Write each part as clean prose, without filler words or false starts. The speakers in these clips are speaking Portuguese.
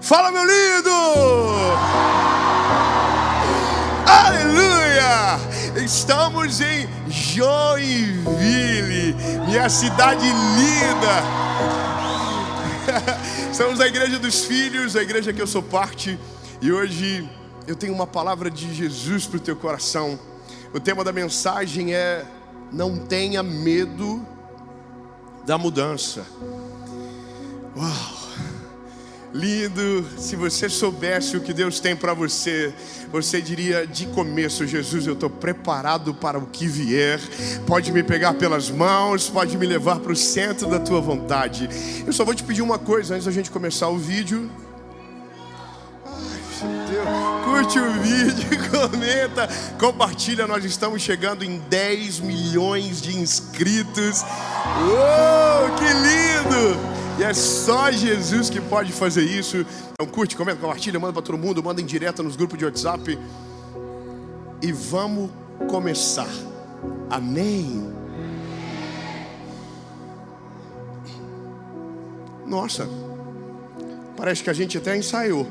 Fala, meu lindo! Aleluia! Estamos em Joinville, minha cidade linda. Estamos na Igreja dos Filhos, a igreja que eu sou parte. E hoje eu tenho uma palavra de Jesus para o teu coração. O tema da mensagem é: não tenha medo da mudança. Uau! Lindo! Se você soubesse o que Deus tem para você, você diria de começo: Jesus, eu estou preparado para o que vier. Pode me pegar pelas mãos, pode me levar para o centro da tua vontade. Eu só vou te pedir uma coisa antes da gente começar o vídeo. Ai, meu Deus. Curte o vídeo, comenta, compartilha. Nós estamos chegando em 10 milhões de inscritos. Uou, que lindo! E é só Jesus que pode fazer isso. Então curte, comenta, compartilha, manda para todo mundo, manda em direta nos grupos de WhatsApp. E vamos começar. Amém? Nossa, parece que a gente até ensaiou.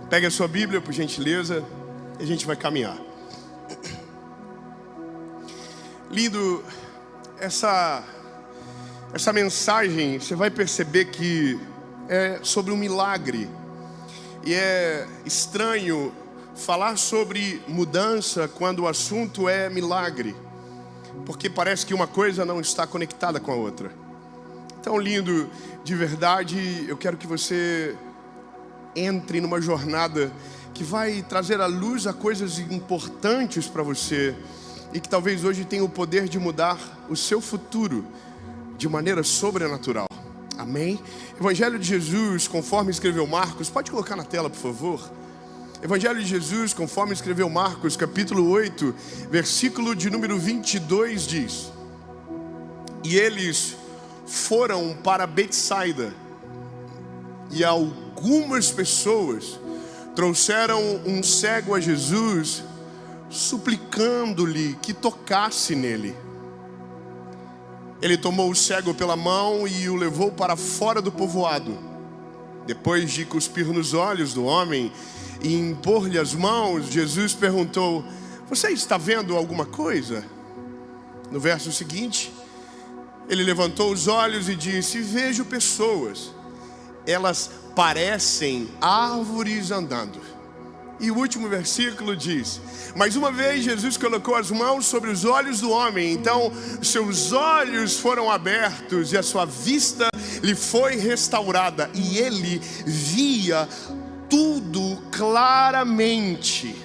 Pega a sua Bíblia, por gentileza, e a gente vai caminhar. Lindo. Essa mensagem, você vai perceber que é sobre um milagre. E é estranho falar sobre mudança quando o assunto é milagre, porque parece que uma coisa não está conectada com a outra. Então, lindo, de verdade, eu quero que você entre numa jornada que vai trazer à luz a coisas importantes para você, e que talvez hoje tenha o poder de mudar o seu futuro de maneira sobrenatural. Amém? Evangelho de Jesus, conforme escreveu Marcos. Pode colocar na tela, por favor. Evangelho de Jesus, conforme escreveu Marcos, capítulo 8, versículo de número 22 diz: e eles foram para Betsaida, e algumas pessoas trouxeram um cego a Jesus, suplicando-lhe que tocasse nele. Ele tomou o cego pela mão e o levou para fora do povoado. Depois de cuspir nos olhos do homem e impor-lhe as mãos, Jesus perguntou: você está vendo alguma coisa? No verso seguinte, ele levantou os olhos e disse: vejo pessoas, elas parecem árvores andando. E o último versículo diz: mais uma vez Jesus colocou as mãos sobre os olhos do homem, então seus olhos foram abertos e a sua vista lhe foi restaurada, e ele via tudo claramente.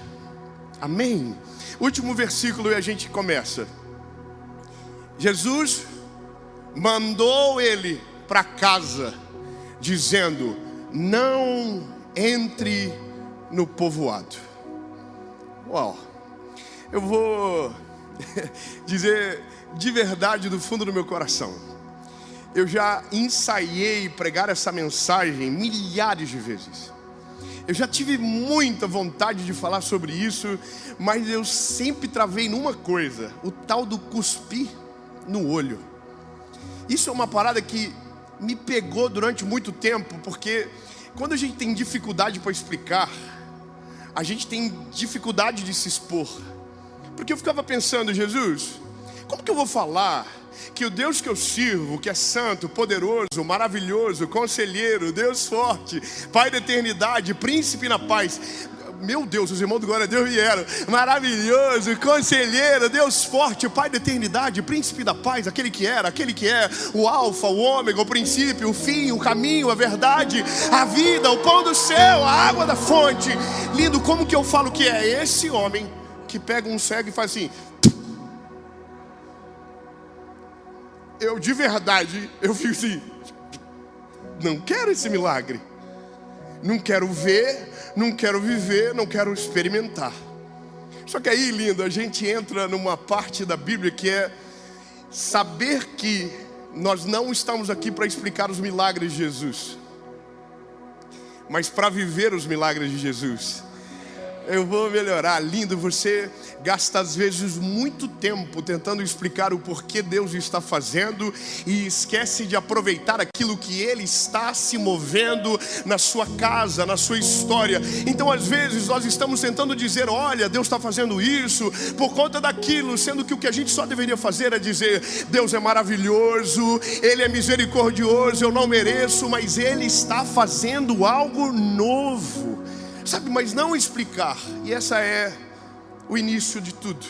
Amém? Último versículo e a gente começa. Jesus mandou ele para casa, dizendo: não entre no povoado. Uau! Eu vou dizer de verdade, do fundo do meu coração, eu já ensaiei pregar essa mensagem milhares de vezes. Eu já tive muita vontade de falar sobre isso, mas eu sempre travei numa coisa: o tal do cuspir no olho. Isso é uma parada que me pegou durante muito tempo, porque quando a gente tem dificuldade para explicar, a gente tem dificuldade de se expor. Porque eu ficava pensando: Jesus, como que eu vou falar que o Deus que eu sirvo, que é santo, poderoso, maravilhoso, conselheiro, Deus forte, Pai da eternidade, príncipe na paz, meu Deus, os irmãos do Glória a Deus vieram, maravilhoso, conselheiro, Deus forte, Pai da eternidade, príncipe da paz, aquele que era, aquele que é, o alfa, o ômega, o princípio, o fim, o caminho, a verdade, a vida, o pão do céu, a água da fonte. Lindo, como que eu falo que é esse homem que pega um cego e faz assim? Eu de verdade, eu fico assim: não quero esse milagre, não quero ver, não quero viver, não quero experimentar. Só que aí, lindo, a gente entra numa parte da Bíblia que é saber que nós não estamos aqui para explicar os milagres de Jesus, mas para viver os milagres de Jesus. Eu vou melhorar. Lindo, você gasta às vezes muito tempo tentando explicar o porquê Deus está fazendo e esquece de aproveitar aquilo que Ele está se movendo na sua casa, na sua história. Então às vezes nós estamos tentando dizer: olha, Deus está fazendo isso por conta daquilo, sendo que o que a gente só deveria fazer é dizer: Deus é maravilhoso, Ele é misericordioso, eu não mereço, mas Ele está fazendo algo novo. Sabe, mas não explicar. E essa é o início de tudo.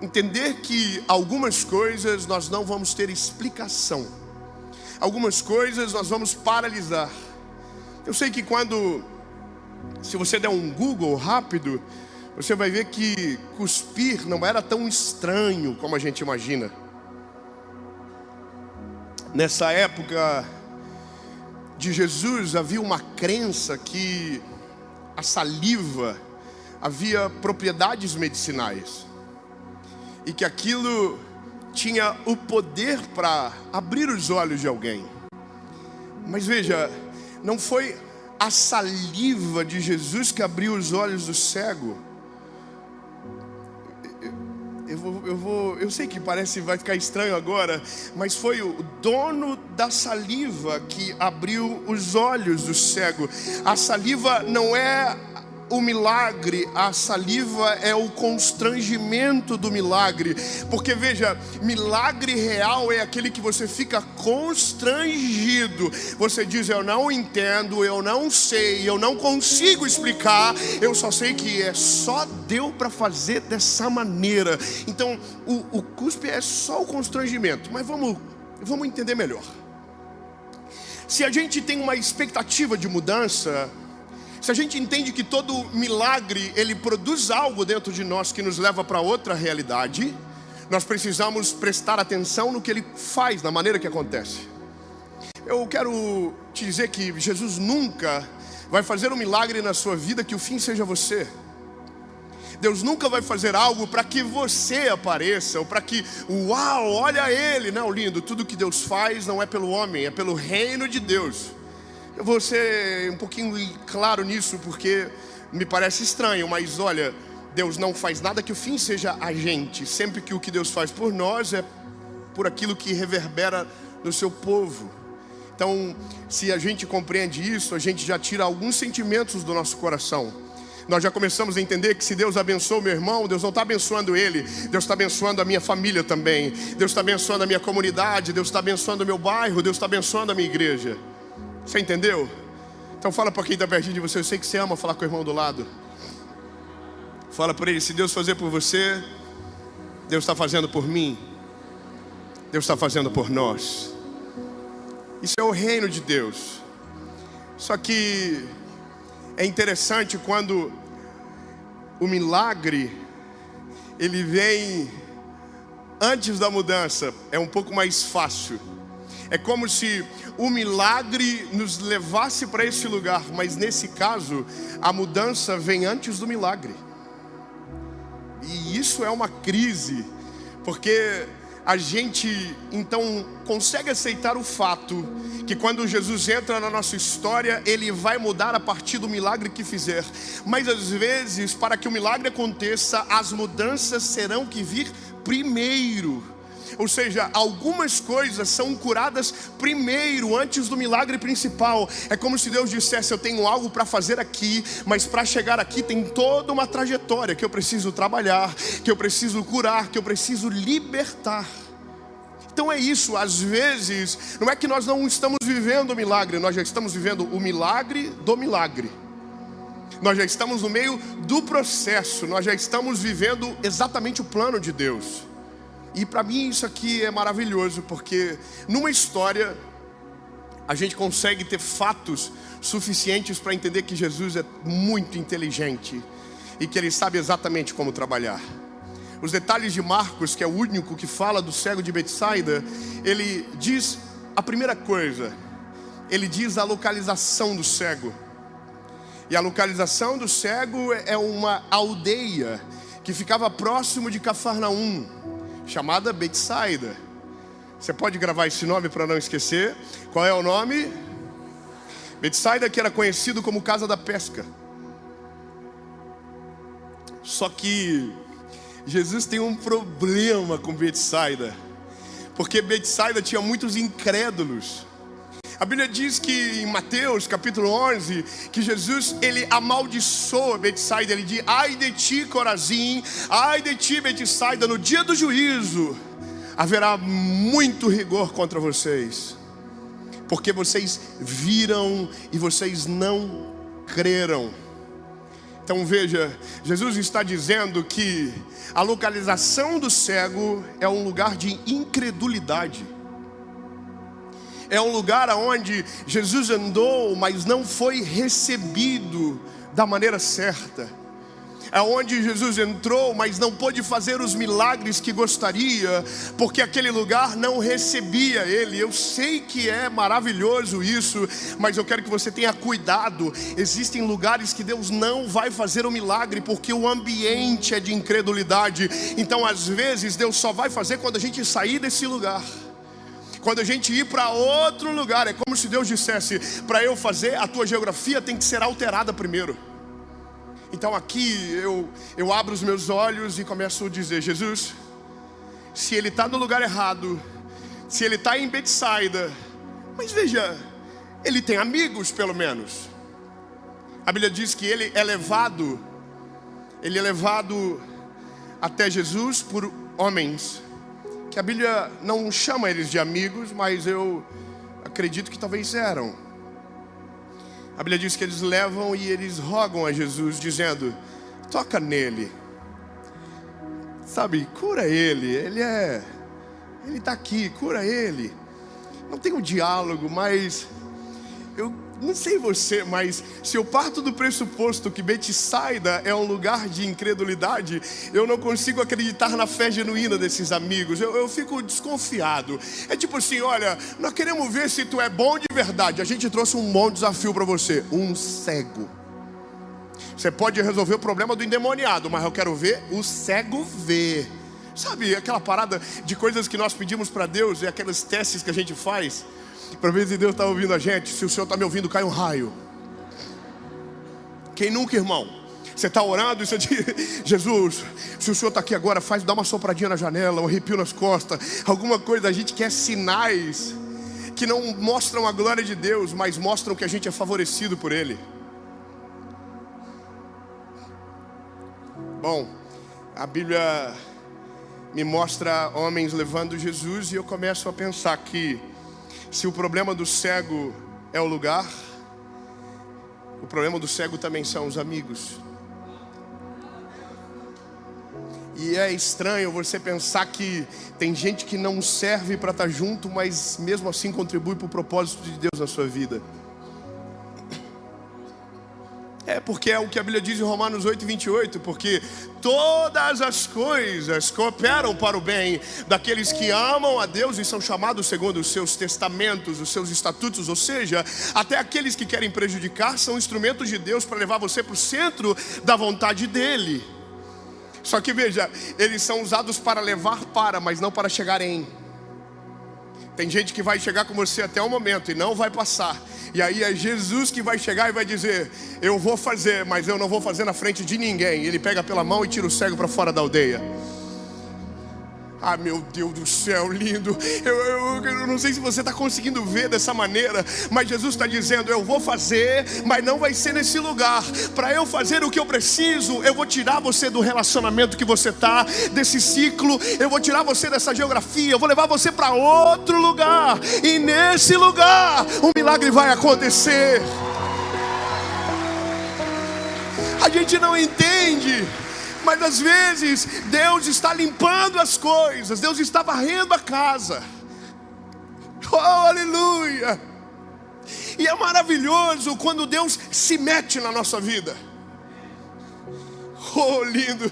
Entender que algumas coisas nós não vamos ter explicação. Algumas coisas nós vamos paralisar. Eu sei que se você der um Google rápido, você vai ver que cuspir não era tão estranho como a gente imagina. Nessa época de Jesus havia uma crença que a saliva havia propriedades medicinais e que aquilo tinha o poder para abrir os olhos de alguém. Mas veja, não foi a saliva de Jesus que abriu os olhos do cego. Eu sei que vai ficar estranho agora, mas foi o dono da saliva que abriu os olhos do cego. A saliva não é o milagre, a saliva é o constrangimento do milagre. Porque veja, milagre real é aquele que você fica constrangido. Você diz: eu não entendo, eu não sei, eu não consigo explicar, eu só sei que só deu para fazer dessa maneira. Então o cuspe é só o constrangimento. Mas vamos entender melhor. Se a gente tem uma expectativa de mudança, se a gente entende que todo milagre ele produz algo dentro de nós que nos leva para outra realidade, nós precisamos prestar atenção no que ele faz, na maneira que acontece. Eu quero te dizer que Jesus nunca vai fazer um milagre na sua vida que o fim seja você. Deus nunca vai fazer algo para que você apareça, ou para que, uau, olha ele. Não, lindo, tudo que Deus faz não é pelo homem, é pelo reino de Deus. Eu vou ser um pouquinho claro nisso, porque me parece estranho, mas olha, Deus não faz nada que o fim seja a gente. Sempre que o que Deus faz por nós é por aquilo que reverbera no seu povo. Então, se a gente compreende isso, a gente já tira alguns sentimentos do nosso coração. Nós já começamos a entender que se Deus abençoa o meu irmão, Deus não está abençoando ele, Deus está abençoando a minha família também. Deus está abençoando a minha comunidade, Deus está abençoando o meu bairro, Deus está abençoando a minha igreja. Você entendeu? Então fala para quem está pertinho de você. Eu sei que você ama falar com o irmão do lado. Fala para ele: se Deus fazer por você, Deus está fazendo por mim, Deus está fazendo por nós. Isso é o reino de Deus. Só que é interessante quando o milagre ele vem antes da mudança. É um pouco mais fácil. É como se o milagre nos levasse para esse lugar, mas nesse caso, a mudança vem antes do milagre. E isso é uma crise, porque a gente então consegue aceitar o fato que quando Jesus entra na nossa história, Ele vai mudar a partir do milagre que fizer. Mas às vezes, para que o milagre aconteça, as mudanças terão que vir primeiro. Ou seja, algumas coisas são curadas primeiro, antes do milagre principal. É como se Deus dissesse: eu tenho algo para fazer aqui, mas para chegar aqui tem toda uma trajetória que eu preciso trabalhar, que eu preciso curar, que eu preciso libertar. Então é isso, às vezes, não é que nós não estamos vivendo o milagre, nós já estamos vivendo o milagre do milagre. Nós já estamos no meio do processo, nós já estamos vivendo exatamente o plano de Deus. E para mim isso aqui é maravilhoso, porque numa história a gente consegue ter fatos suficientes para entender que Jesus é muito inteligente e que Ele sabe exatamente como trabalhar. Os detalhes de Marcos, que é o único que fala do cego de Betsaida, ele diz a primeira coisa, ele diz a localização do cego. E a localização do cego é uma aldeia que ficava próximo de Cafarnaum, chamada Betsaida. Você pode gravar esse nome para não esquecer. Qual é o nome? Betsaida, que era conhecido como Casa da Pesca. Só que Jesus tem um problema com Betsaida, porque Betsaida tinha muitos incrédulos. A Bíblia diz que em Mateus capítulo 11, que Jesus, ele amaldiçoa Betsaida. Ele diz: ai de ti, Corazim, ai de ti, Betsaida, no dia do juízo haverá muito rigor contra vocês, porque vocês viram e vocês não creram. Então veja, Jesus está dizendo que a localização do cego é um lugar de incredulidade. É um lugar onde Jesus andou, mas não foi recebido da maneira certa. É onde Jesus entrou, mas não pôde fazer os milagres que gostaria, porque aquele lugar não recebia ele. Eu sei que é maravilhoso isso, mas eu quero que você tenha cuidado. Existem lugares que Deus não vai fazer o milagre, porque o ambiente é de incredulidade. Então às vezes Deus só vai fazer quando a gente sair desse lugar. Quando a gente ir para outro lugar. É como se Deus dissesse: para eu fazer, a tua geografia tem que ser alterada primeiro. Então aqui eu abro os meus olhos e começo a dizer: Jesus, se ele está no lugar errado, se ele está em Betsaida, mas veja, ele tem amigos pelo menos. A Bíblia diz que ele é levado até Jesus por homens, que a Bíblia não chama eles de amigos, mas eu acredito que talvez eram. A Bíblia diz que eles levam e eles rogam a Jesus, dizendo: toca nele, sabe, cura ele, ele está aqui, cura ele. Não tem um diálogo, mas eu não sei você, mas se eu parto do pressuposto que Betsaida é um lugar de incredulidade, eu não consigo acreditar na fé genuína desses amigos. Eu fico desconfiado. É tipo assim: olha, nós queremos ver se tu é bom de verdade. A gente trouxe um bom desafio para você: um cego. Você pode resolver o problema do endemoniado, mas eu quero ver o cego ver. Sabe, aquela parada de coisas que nós pedimos para Deus, e aqueles testes que a gente faz para ver se Deus está ouvindo a gente. Se o Senhor está me ouvindo, cai um raio. Quem nunca, irmão? Você está orando e você diz: Jesus, se o Senhor está aqui agora, dá uma sopradinha na janela, um arrepio nas costas, alguma coisa. A gente quer sinais que não mostram a glória de Deus, mas mostram que a gente é favorecido por Ele. Bom, a Bíblia me mostra homens levando Jesus, e eu começo a pensar que se o problema do cego é o lugar, o problema do cego também são os amigos. E é estranho você pensar que tem gente que não serve para estar junto, mas mesmo assim contribui para o propósito de Deus na sua vida. É porque é o que a Bíblia diz em Romanos 8:28, porque todas as coisas cooperam para o bem daqueles que amam a Deus e são chamados segundo os seus testamentos, os seus estatutos. Ou seja, até aqueles que querem prejudicar são instrumentos de Deus para levar você para o centro da vontade dEle. Só que veja, eles são usados para levar para, mas não para chegar em. Tem gente que vai chegar com você até o momento e não vai passar. E aí é Jesus que vai chegar e vai dizer: eu vou fazer, mas eu não vou fazer na frente de ninguém. Ele pega pela mão e tira o cego para fora da aldeia. Ah, meu Deus do céu, lindo. Eu não sei se você está conseguindo ver dessa maneira, mas Jesus está dizendo: eu vou fazer, mas não vai ser nesse lugar. Para eu fazer o que eu preciso, eu vou tirar você do relacionamento que você está, desse ciclo. Eu vou tirar você dessa geografia, eu vou levar você para outro lugar. E nesse lugar, um milagre vai acontecer. A gente não entende, mas às vezes Deus está limpando as coisas, Deus está varrendo a casa. Oh, aleluia! E é maravilhoso quando Deus se mete na nossa vida. Oh, lindo.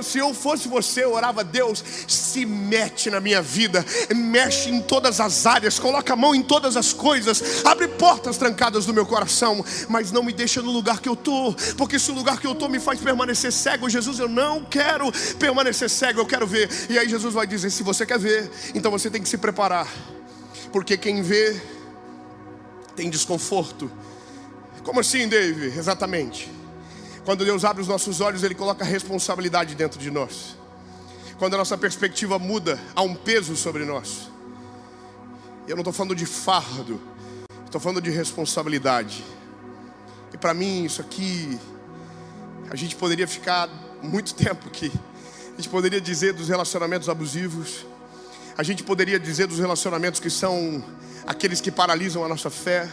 Se eu fosse você, eu orava: Deus, se mete na minha vida, mexe em todas as áreas, coloca a mão em todas as coisas, abre portas trancadas do meu coração, mas não me deixa no lugar que eu estou, porque se o lugar que eu estou me faz permanecer cego, Jesus, eu não quero permanecer cego, eu quero ver. E aí Jesus vai dizer: se você quer ver, então você tem que se preparar, porque quem vê tem desconforto. Como assim, Dave? Exatamente. Quando Deus abre os nossos olhos, Ele coloca responsabilidade dentro de nós. Quando a nossa perspectiva muda, há um peso sobre nós. Eu não estou falando de fardo, estou falando de responsabilidade. E para mim isso aqui, a gente poderia ficar muito tempo aqui. A gente poderia dizer dos relacionamentos abusivos. A gente poderia dizer dos relacionamentos que são aqueles que paralisam a nossa fé.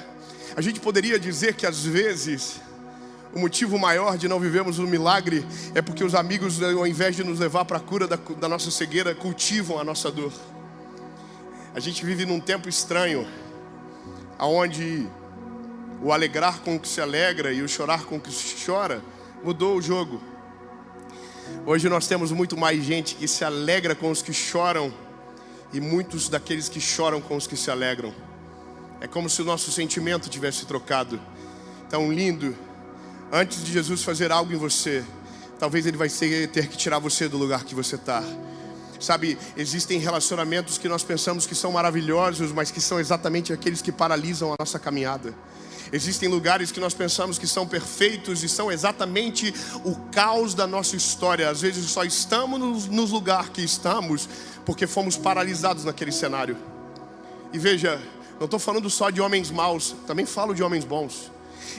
A gente poderia dizer que às vezes o motivo maior de não vivermos um milagre é porque os amigos, ao invés de nos levar para a cura da nossa cegueira, cultivam a nossa dor. A gente vive num tempo estranho, onde o alegrar com o que se alegra e o chorar com o que se chora mudou o jogo. Hoje nós temos muito mais gente que se alegra com os que choram e muitos daqueles que choram com os que se alegram. É como se o nosso sentimento tivesse trocado. Tão lindo. Antes de Jesus fazer algo em você, talvez Ele vai ter que tirar você do lugar que você está. Sabe, existem relacionamentos que nós pensamos que são maravilhosos, mas que são exatamente aqueles que paralisam a nossa caminhada. Existem lugares que nós pensamos que são perfeitos e são exatamente o caos da nossa história. Às vezes só estamos nos lugares que estamos porque fomos paralisados naquele cenário. E veja, não estou falando só de homens maus, também falo de homens bons.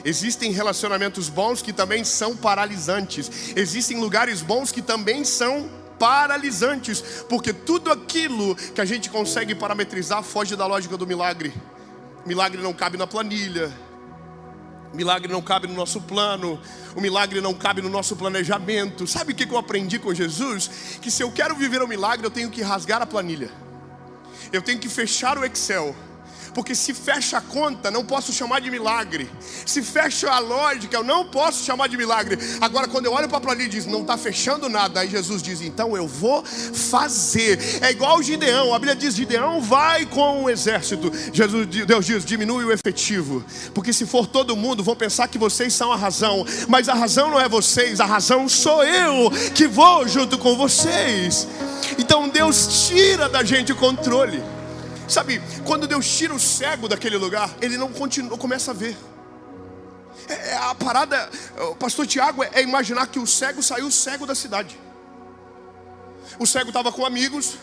Existem relacionamentos bons que também são paralisantes. Existem lugares bons que também são paralisantes, porque tudo aquilo que a gente consegue parametrizar foge da lógica do milagre. Milagre não cabe na planilha. Milagre não cabe no nosso plano. O milagre não cabe no nosso planejamento. Sabe o que eu aprendi com Jesus? Que se eu quero viver um milagre, eu tenho que rasgar a planilha. Eu tenho que fechar o Excel. Porque se fecha a conta, não posso chamar de milagre. Se fecha a lógica, eu não posso chamar de milagre. Agora, quando eu olho para a planilha e diz, não está fechando nada, aí Jesus diz, então eu vou fazer. É igual o Gideão. A Bíblia diz, Gideão vai com o exército. Deus diz, diminui o efetivo. Porque se for todo mundo, vão pensar que vocês são a razão. Mas a razão não é vocês, a razão sou eu, que vou junto com vocês. Então Deus tira da gente o controle. Sabe, quando Deus tira o cego daquele lugar, ele não continua, começa a ver. A parada, o pastor Tiago, é imaginar que o cego saiu cego da cidade. O cego estava com amigos,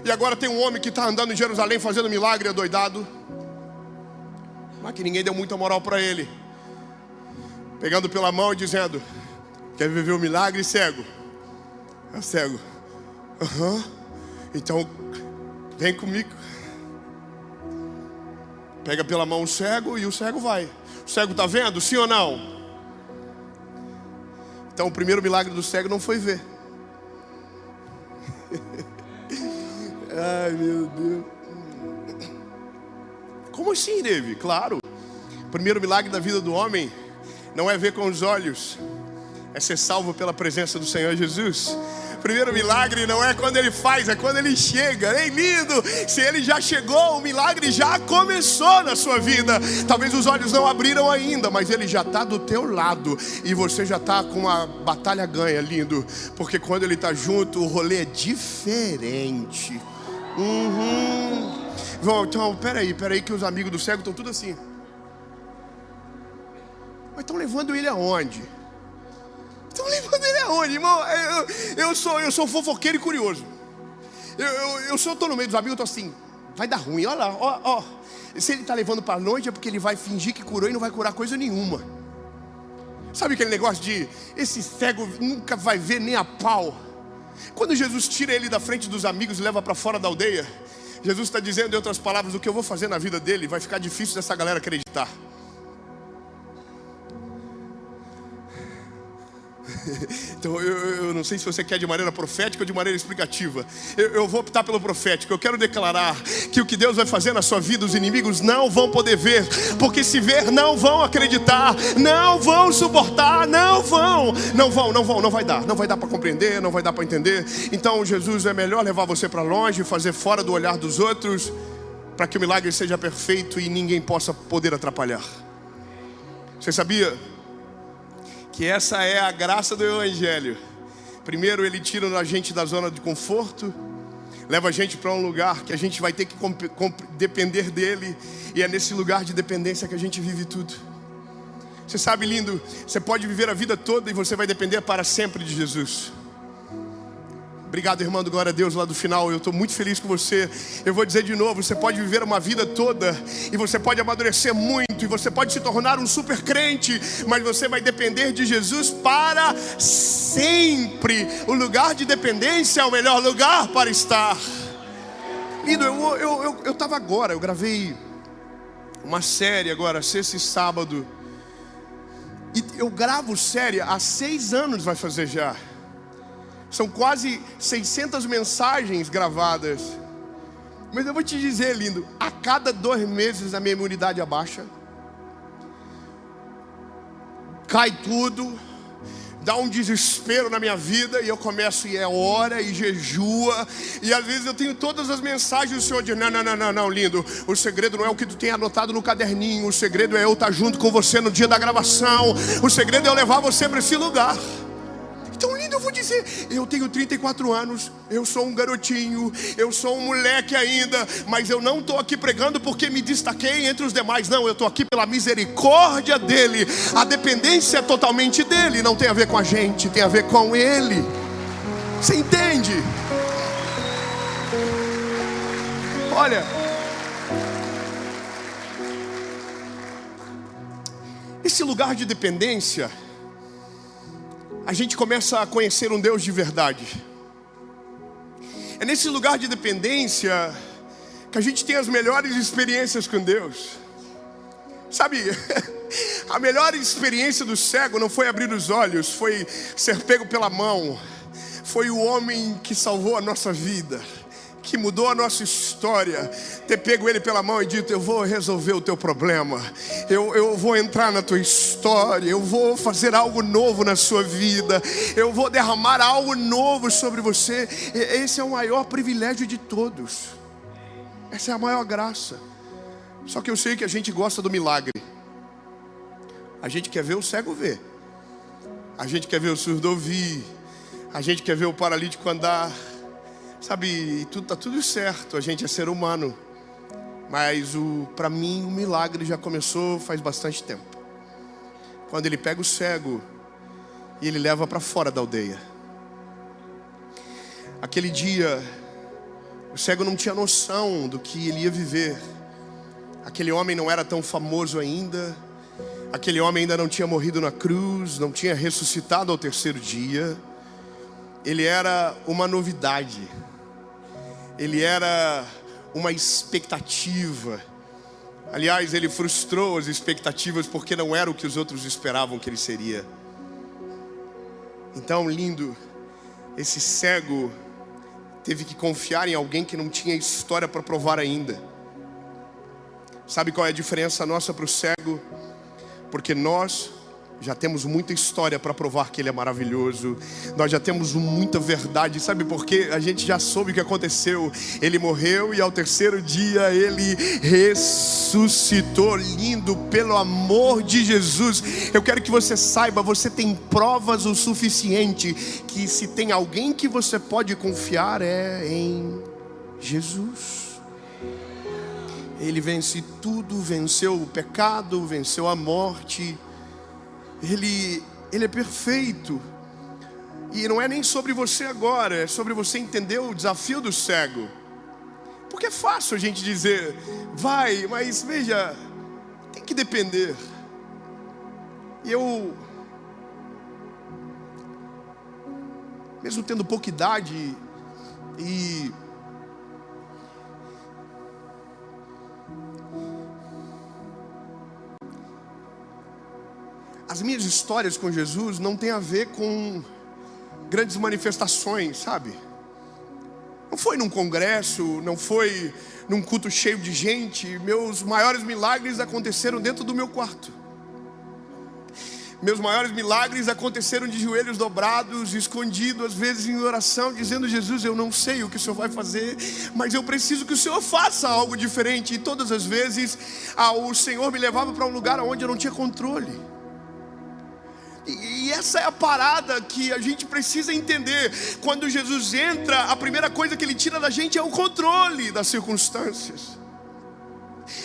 e agora tem um homem que está andando em Jerusalém fazendo milagre, adoidado. Mas que ninguém deu muita moral para ele. Pegando pela mão e dizendo, quer viver o milagre, cego? É o cego. Então, vem comigo. Pega pela mão o cego e o cego vai. O cego está vendo? Sim ou não? Então o primeiro milagre do cego não foi ver. Ai meu Deus. Como assim, David? Claro. O primeiro milagre da vida do homem não é ver com os olhos, é ser salvo pela presença do Senhor Jesus. O primeiro milagre não é quando ele faz, é quando ele chega. Ei, lindo! Se ele já chegou, o milagre já começou na sua vida. Talvez os olhos não abriram ainda, mas ele já está do teu lado. E você já está com uma batalha ganha, lindo. Porque quando ele está junto, o rolê é diferente. Então, peraí, que os amigos do cego estão tudo assim. Mas estão levando ele aonde? Estão levando ele aonde, irmão? Eu sou fofoqueiro e curioso. Eu estou no meio dos amigos, eu estou assim, vai dar ruim, olha lá, ó. Se ele está levando para longe é porque ele vai fingir que curou e não vai curar coisa nenhuma. Sabe aquele negócio de, esse cego nunca vai ver nem a pau. Quando Jesus tira ele da frente dos amigos e leva para fora da aldeia, Jesus está dizendo, em outras palavras, o que eu vou fazer na vida dele vai ficar difícil dessa galera acreditar. Então eu não sei se você quer de maneira profética ou de maneira explicativa. Eu vou optar pelo profético. Eu quero declarar que o que Deus vai fazer na sua vida, os inimigos não vão poder ver. Porque se ver, não vão acreditar, não vão suportar, não vai dar para compreender, não vai dar para entender. Então Jesus, é melhor levar você para longe, fazer fora do olhar dos outros, para que o milagre seja perfeito e ninguém possa poder atrapalhar. Você sabia que essa é a graça do Evangelho? Primeiro ele tira a gente da zona de conforto, leva a gente para um lugar que a gente vai ter que depender dele. E é nesse lugar de dependência que a gente vive tudo. Você sabe, lindo, você pode viver a vida toda e você vai depender para sempre de Jesus. Obrigado, irmão, glória a Deus lá do final. Eu estou muito feliz com você. Eu vou dizer de novo, você pode viver uma vida toda e você pode amadurecer muito e você pode se tornar um super crente, mas você vai depender de Jesus para sempre. O lugar de dependência é o melhor lugar para estar. Lindo, eu estava agora, eu gravei uma série agora, sexta e sábado. E eu gravo série há 6 anos, vai fazer já. São quase 600 mensagens gravadas. Mas eu vou te dizer, lindo, a cada 2 meses a minha imunidade abaixa. Cai tudo. Dá um desespero na minha vida. E eu começo e ora e jejua. E às vezes eu tenho todas as mensagens. O Senhor diz, não, lindo. O segredo não é o que tu tem anotado no caderninho. O segredo é eu estar junto com você no dia da gravação. O segredo é eu levar você para esse lugar. Então, lindo, eu vou dizer, eu tenho 34 anos, eu sou um garotinho, eu sou um moleque ainda, mas eu não estou aqui pregando porque me destaquei entre os demais, não, eu estou aqui pela misericórdia dEle. A dependência é totalmente dEle, não tem a ver com a gente, tem a ver com Ele. Você entende? Olha, esse lugar de dependência, a gente começa a conhecer um Deus de verdade. É nesse lugar de dependência que a gente tem as melhores experiências com Deus. Sabe, a melhor experiência do cego não foi abrir os olhos, foi ser pego pela mão. Foi o homem que salvou a nossa vida, que mudou a nossa história, ter pego ele pela mão e dito, eu vou resolver o teu problema, eu vou entrar na tua história, eu vou fazer algo novo na sua vida, eu vou derramar algo novo sobre você. Esse é o maior privilégio de todos, essa é a maior graça. Só que eu sei que a gente gosta do milagre. A gente quer ver o cego ver, a gente quer ver o surdo ouvir, a gente quer ver o paralítico andar. Sabe, tá tudo certo, a gente é ser humano. Mas para mim o milagre já começou faz bastante tempo. Quando ele pega o cego e ele leva para fora da aldeia. Aquele dia, o cego não tinha noção do que ele ia viver. Aquele homem não era tão famoso ainda. Aquele homem ainda não tinha morrido na cruz, não tinha ressuscitado ao 3º dia. Ele era uma novidade. Ele era uma expectativa. Aliás, ele frustrou as expectativas porque não era o que os outros esperavam que ele seria. Então, lindo, esse cego teve que confiar em alguém que não tinha história para provar ainda. Sabe qual é a diferença nossa para o cego? Porque nós já temos muita história para provar que Ele é maravilhoso. Nós já temos muita verdade. Sabe por quê? A gente já soube o que aconteceu. Ele morreu e ao 3º dia Ele ressuscitou. Lindo, pelo amor de Jesus. Eu quero que você saiba, você tem provas o suficiente que se tem alguém que você pode confiar é em Jesus. Ele vence tudo, venceu o pecado, venceu a morte. Ele é perfeito. E não é nem sobre você agora, é sobre você entender o desafio do cego. Porque é fácil a gente dizer, vai, mas veja, tem que depender. E eu, mesmo tendo pouca idade e as minhas histórias com Jesus não tem a ver com grandes manifestações, sabe? Não foi num congresso, não foi num culto cheio de gente. Meus maiores milagres aconteceram dentro do meu quarto. Meus maiores milagres aconteceram de joelhos dobrados, escondido, às vezes em oração, dizendo, Jesus, eu não sei o que o Senhor vai fazer, mas eu preciso que o Senhor faça algo diferente. E todas as vezes o Senhor me levava para um lugar onde eu não tinha controle. E essa é a parada que a gente precisa entender. Quando Jesus entra, a primeira coisa que Ele tira da gente é o controle das circunstâncias.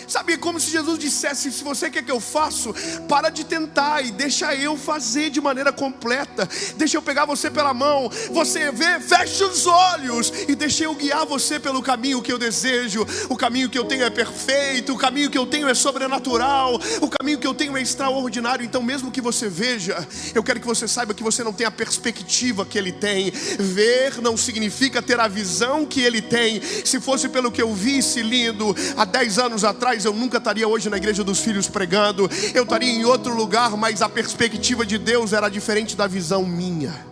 Sabe, como se Jesus dissesse: se você quer que eu faça, para de tentar e deixa eu fazer de maneira completa. Deixa eu pegar você pela mão, você vê, fecha os olhos e deixa eu guiar você pelo caminho que eu desejo. O caminho que eu tenho é perfeito, o caminho que eu tenho é sobrenatural, o caminho que eu tenho é extraordinário. Então mesmo que você veja, eu quero que você saiba que você não tem a perspectiva que Ele tem. Ver não significa ter a visão que Ele tem. Se fosse pelo que eu visse, lindo, há 10 anos atrás eu nunca estaria hoje na Igreja dos Filhos pregando. Eu estaria em outro lugar, mas a perspectiva de Deus era diferente da visão minha.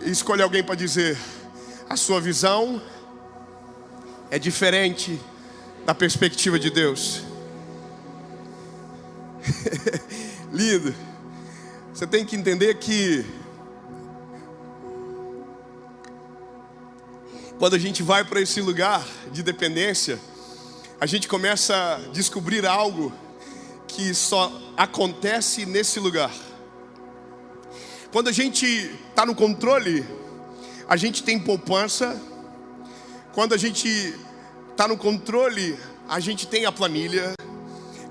Escolhe alguém para dizer: a sua visão é diferente da perspectiva de Deus. Lindo. Você tem que entender que quando a gente vai para esse lugar de dependência, a gente começa a descobrir algo que só acontece nesse lugar. Quando a gente está no controle, a gente tem poupança. Quando a gente está no controle, a gente tem a planilha.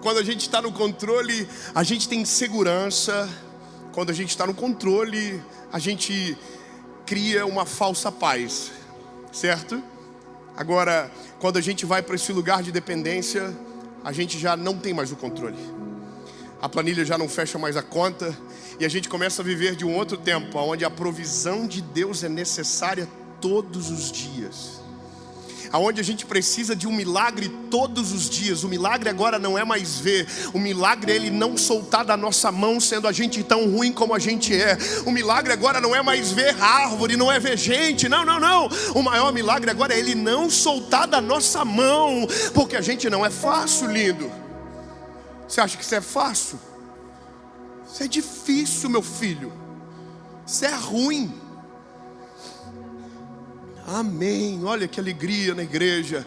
Quando a gente está no controle, a gente tem segurança. Quando a gente está no controle, a gente cria uma falsa paz. Certo? Agora, quando a gente vai para esse lugar de dependência, a gente já não tem mais o controle. A planilha já não fecha mais a conta. E a gente começa a viver de um outro tempo, onde a provisão de Deus é necessária todos os dias. Aonde a gente precisa de um milagre todos os dias. O milagre agora não é mais ver. O milagre é Ele não soltar da nossa mão, sendo a gente tão ruim como a gente é. O milagre agora não é mais ver árvore, não é ver gente. Não, não, não. O maior milagre agora é Ele não soltar da nossa mão, porque a gente não é fácil, lindo. Você acha que isso é fácil? Isso é difícil, meu filho. Isso é ruim. Amém, olha que alegria na igreja.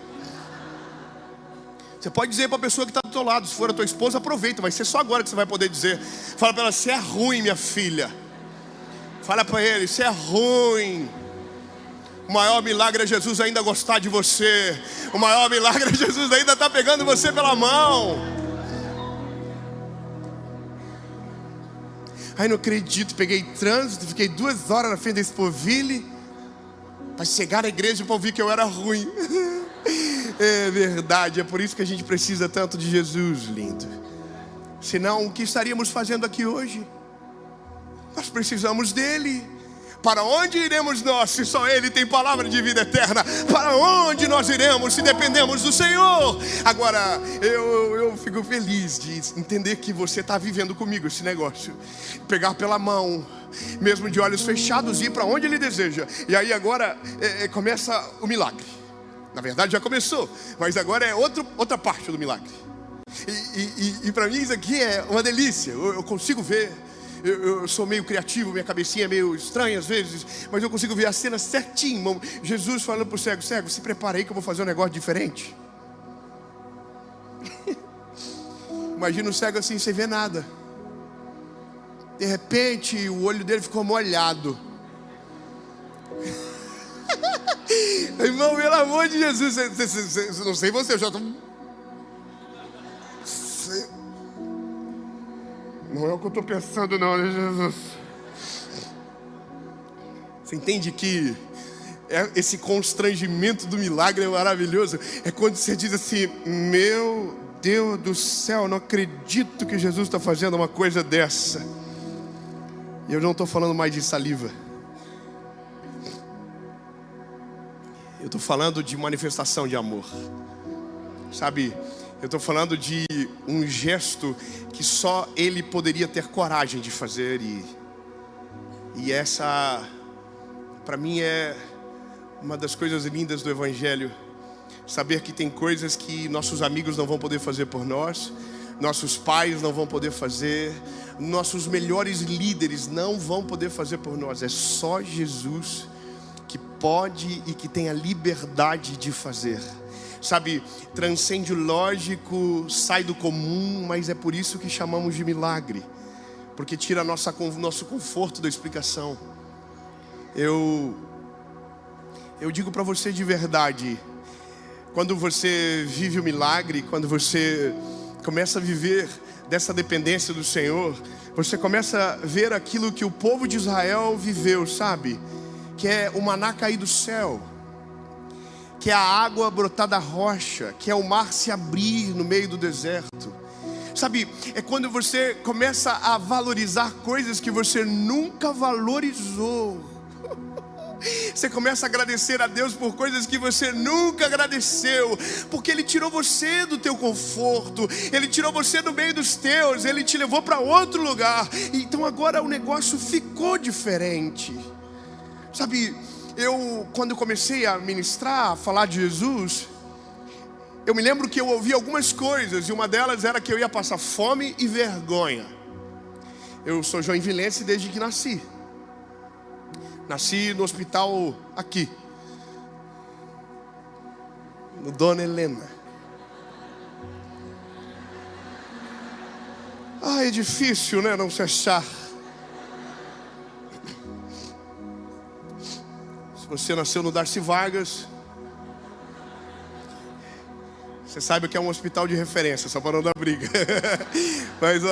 Você pode dizer para a pessoa que está do teu lado: se for a tua esposa, aproveita, vai ser só agora que você vai poder dizer. Fala para ela: você é ruim, minha filha. Fala para ele: você é ruim. O maior milagre é Jesus ainda gostar de você. O maior milagre é Jesus ainda estar pegando você pela mão. Ai, não acredito, peguei trânsito, fiquei 2 horas na frente da Expoville para chegar à igreja para ouvir que eu era ruim. É verdade, é por isso que a gente precisa tanto de Jesus, lindo. Senão, o que estaríamos fazendo aqui hoje? Nós precisamos dele. Para onde iremos nós, se só Ele tem palavra de vida eterna? Para onde nós iremos, se dependemos do Senhor? Agora, eu fico feliz de entender que você está vivendo comigo esse negócio. Pegar pela mão, mesmo de olhos fechados, e ir para onde Ele deseja. E aí agora começa o milagre. Na verdade já começou, mas agora é outra parte do milagre. E para mim isso aqui é uma delícia. Eu consigo ver. Eu sou meio criativo, minha cabecinha é meio estranha às vezes, mas eu consigo ver a cena certinho. Jesus falando para o cego: cego, se prepara aí que eu vou fazer um negócio diferente. Imagina o cego assim, sem ver nada. De repente o olho dele ficou molhado. Irmão, pelo amor de Jesus, não sei você, eu já estou... Não é o que eu estou pensando não, né, Jesus? Você entende que esse constrangimento do milagre é maravilhoso? É quando você diz assim: meu Deus do céu, não acredito que Jesus está fazendo uma coisa dessa. E eu não estou falando mais de saliva. Eu estou falando de manifestação de amor. Sabe, eu estou falando de um gesto que só Ele poderia ter coragem de fazer. E essa, para mim, é uma das coisas lindas do Evangelho. Saber que tem coisas que nossos amigos não vão poder fazer por nós, nossos pais não vão poder fazer, nossos melhores líderes não vão poder fazer por nós. É só Jesus que pode e que tem a liberdade de fazer. Sabe, transcende o lógico, sai do comum, mas é por isso que chamamos de milagre, porque tira nosso conforto da explicação. Eu digo para você de verdade, Quando você vive o milagre, quando você começa a viver dessa dependência do Senhor, você começa a ver aquilo que o povo de Israel viveu, sabe? Que é o maná cair do céu, que é a água brotar da rocha, que é o mar se abrir no meio do deserto. Sabe, é quando você começa a valorizar coisas que você nunca valorizou. Você começa a agradecer a Deus por coisas que você nunca agradeceu, porque Ele tirou você do teu conforto, Ele tirou você do meio dos teus, Ele te levou para outro lugar. Então agora o negócio ficou diferente. Sabe, quando comecei a ministrar, a falar de Jesus, eu me lembro que eu ouvi algumas coisas, e uma delas era que eu ia passar fome e vergonha. Eu sou joinvilense desde que nasci. Nasci no hospital aqui, no Dona Helena. É difícil, né, não se achar. Se você nasceu no Darcy Vargas, você sabe que é um hospital de referência, só para não dar briga. Mas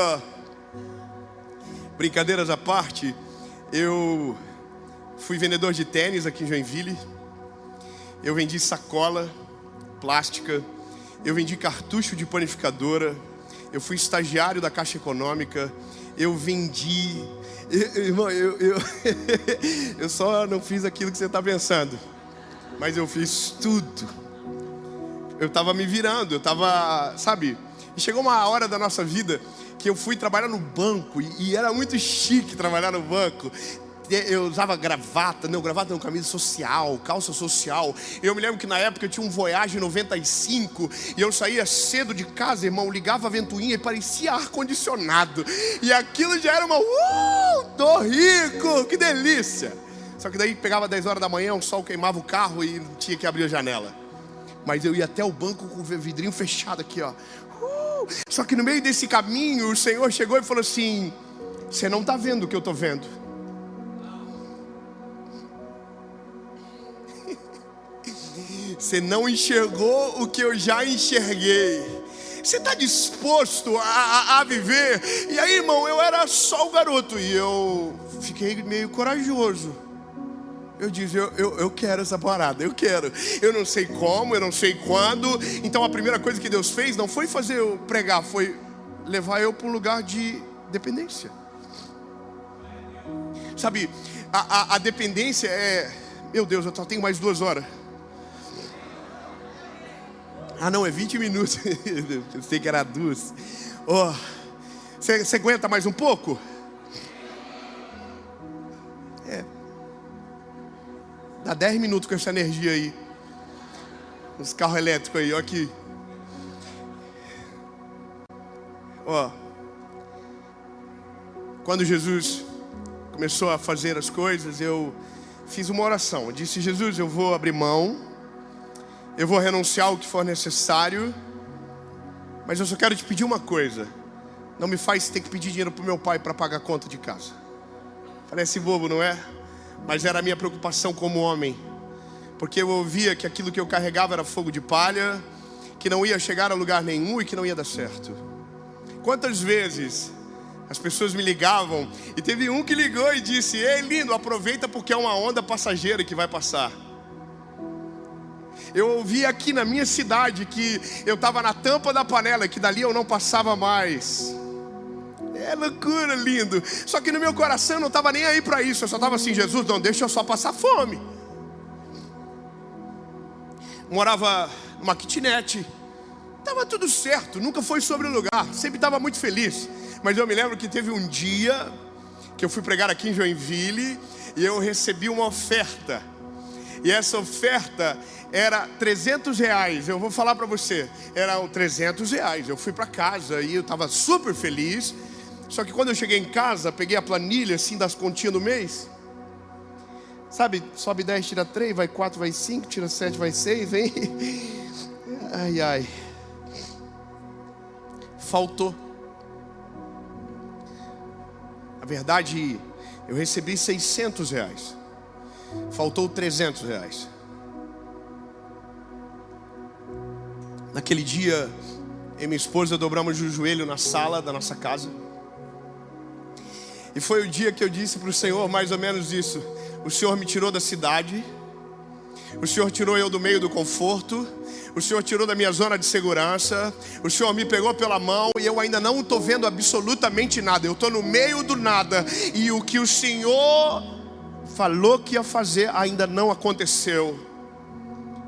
brincadeiras à parte, eu fui vendedor de tênis aqui em Joinville. Eu vendi sacola plástica, eu vendi cartucho de panificadora, eu fui estagiário da Caixa Econômica, eu vendi... Irmão, eu só não fiz aquilo que você está pensando, mas eu fiz tudo. Eu estava me virando, sabe? E chegou uma hora da nossa vida que eu fui trabalhar no banco, e era muito chique trabalhar no banco. Eu usava gravata, camisa social, calça social. Eu me lembro que na época eu tinha um Voyage 95 e eu saía cedo de casa, irmão, ligava a ventoinha e parecia ar-condicionado. E aquilo já era tô rico, que delícia. Só que daí pegava 10 horas da manhã, o sol queimava o carro e tinha que abrir a janela. Mas eu ia até o banco com o vidrinho fechado aqui, ó. Só que no meio desse caminho o Senhor chegou e falou assim: você não está vendo o que eu estou vendo. Você não enxergou o que eu já enxerguei. Você está disposto a viver? E aí, irmão, eu era só o garoto e eu fiquei meio corajoso. Eu disse, eu quero essa parada, eu quero. Eu não sei como, eu não sei quando. Então a primeira coisa que Deus fez não foi fazer eu pregar, foi levar eu para um lugar de dependência. Sabe, a dependência é... Meu Deus, eu só tenho mais 2 horas. Não, é 20 minutos. Eu sei que era 2. Você aguenta mais um pouco? Dá 10 minutos com essa energia aí. Os carros elétricos aí, ó aqui. Quando Jesus começou a fazer as coisas, eu fiz uma oração. Eu disse, Jesus, eu vou abrir mão, eu vou renunciar ao que for necessário, mas eu só quero te pedir uma coisa: não me faz ter que pedir dinheiro para o meu pai para pagar a conta de casa. Parece bobo, não é? Mas era a minha preocupação como homem, porque eu ouvia que aquilo que eu carregava era fogo de palha, que não ia chegar a lugar nenhum e que não ia dar certo. Quantas vezes as pessoas me ligavam, e teve um que ligou e disse, ei lindo, aproveita porque é uma onda passageira que vai passar. Eu ouvi aqui na minha cidade que eu estava na tampa da panela, que dali eu não passava mais. É loucura, lindo. Só que no meu coração eu não estava nem aí para isso. Eu só estava assim, Jesus, não deixa eu só passar fome. Morava numa kitnet, estava tudo certo, nunca foi sobre o lugar, sempre estava muito feliz. Mas eu me lembro que teve um dia que eu fui pregar aqui em Joinville e eu recebi uma oferta. E essa oferta era R$300. Eu vou falar para você, eram R$300. Eu fui para casa e eu estava super feliz. Só que quando eu cheguei em casa, peguei a planilha assim das continhas do mês. Sabe, sobe 10, tira 3, vai 4, vai 5, tira 7, vai 6, vem. Ai, ai. Faltou. Na verdade, eu recebi R$600. Faltou R$300. Naquele dia, eu e minha esposa dobramos o joelho na sala da nossa casa. E foi o dia que eu disse para o Senhor mais ou menos isso: o Senhor me tirou da cidade, o Senhor tirou eu do meio do conforto, o Senhor tirou da minha zona de segurança, o Senhor me pegou pela mão e eu ainda não estou vendo absolutamente nada. Eu estou no meio do nada e o que o Senhor falou que ia fazer ainda não aconteceu.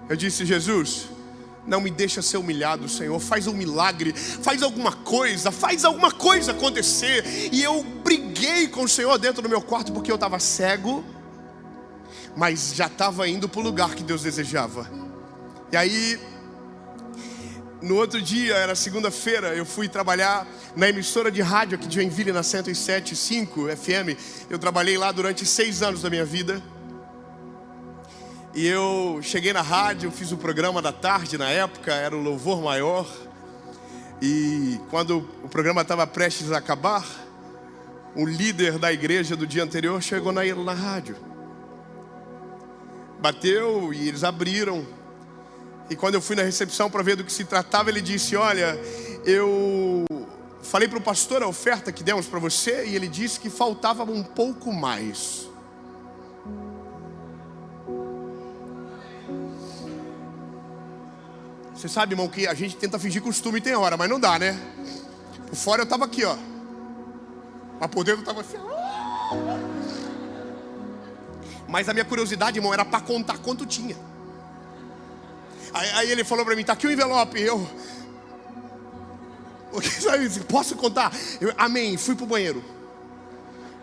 Eu disse: Jesus, não me deixa ser humilhado, Senhor. Faz um milagre, faz alguma coisa acontecer. E eu briguei com o Senhor dentro do meu quarto, porque eu estava cego, mas já estava indo para o lugar que Deus desejava. E aí, no outro dia, era segunda-feira, eu fui trabalhar na emissora de rádio aqui de Joinville, na 107.5 FM. Eu trabalhei lá durante 6 anos da minha vida. E eu cheguei na rádio, fiz o programa da tarde, na época era o Louvor Maior. E quando o programa estava prestes a acabar, um líder da igreja do dia anterior chegou na rádio. Bateu e eles abriram. E quando eu fui na recepção para ver do que se tratava, ele disse: olha, eu falei para o pastor a oferta que demos para você, e ele disse que faltava um pouco mais. Você sabe, irmão, que a gente tenta fingir costume e tem hora, mas não dá, né? Por fora eu estava aqui, ó. Mas por dentro eu estava assim. Mas a minha curiosidade, irmão, era para contar quanto tinha. Aí ele falou para mim: tá aqui o envelope. Eu, sabe, posso contar? Amém. Fui pro banheiro.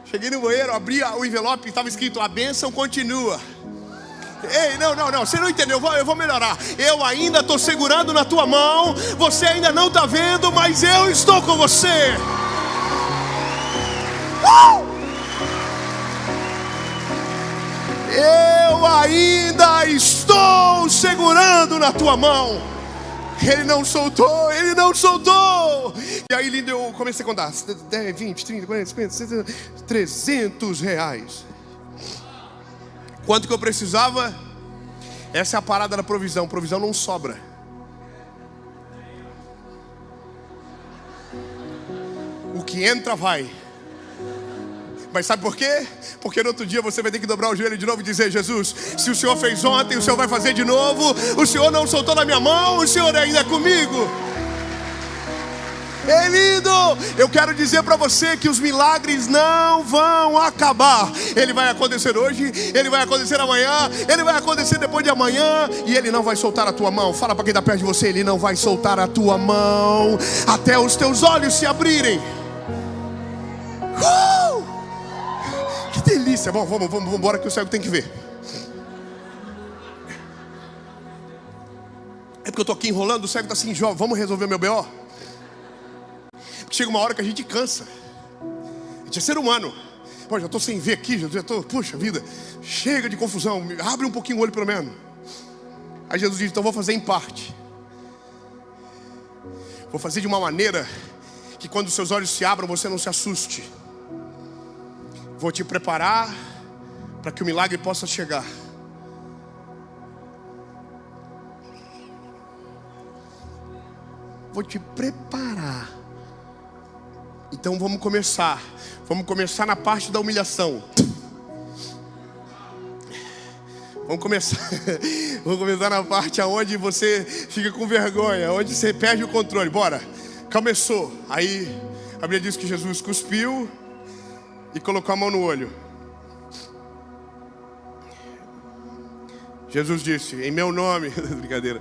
Cheguei no banheiro, abri o envelope e estava escrito: a bênção continua. Ei, não, você não entendeu, eu vou melhorar. Eu ainda estou segurando na tua mão. Você ainda não está vendo, mas eu estou com você. Eu ainda estou segurando na tua mão. Ele não soltou. E aí, lindo, eu comecei a contar: 10, 20, 30, 40, 50, 60, 300 reais. Quanto que eu precisava? Essa é a parada da provisão. Provisão não sobra. O que entra vai. Mas sabe por quê? Porque no outro dia você vai ter que dobrar o joelho de novo e dizer: Jesus, se o Senhor fez ontem, o Senhor vai fazer de novo. O Senhor não soltou na minha mão, o Senhor ainda é comigo. Ei, lindo, eu quero dizer para você que os milagres não vão acabar. Ele vai acontecer hoje, ele vai acontecer amanhã, ele vai acontecer depois de amanhã. E ele não vai soltar a tua mão. Fala para quem está perto de você: ele não vai soltar a tua mão até os teus olhos se abrirem. Que delícia. Bom, vamos embora que o cego tem que ver. É porque eu estou aqui enrolando, o cego está assim: Jó, vamos resolver meu B.O.? Porque chega uma hora que a gente cansa. A gente é ser humano. Pô, já estou sem ver aqui, já estou, puxa vida, chega de confusão, abre um pouquinho o olho pelo menos. Aí Jesus diz: então vou fazer em parte. Vou fazer de uma maneira que quando os seus olhos se abram, você não se assuste. Vou te preparar para que o milagre possa chegar. Vou te preparar. Então vamos começar. Vamos começar na parte da humilhação. Vamos começar na parte aonde você fica com vergonha, onde você perde o controle. Bora. Começou. Aí a Bíblia diz que Jesus cuspiu e colocou a mão no olho. Jesus disse: em meu nome. Brincadeira.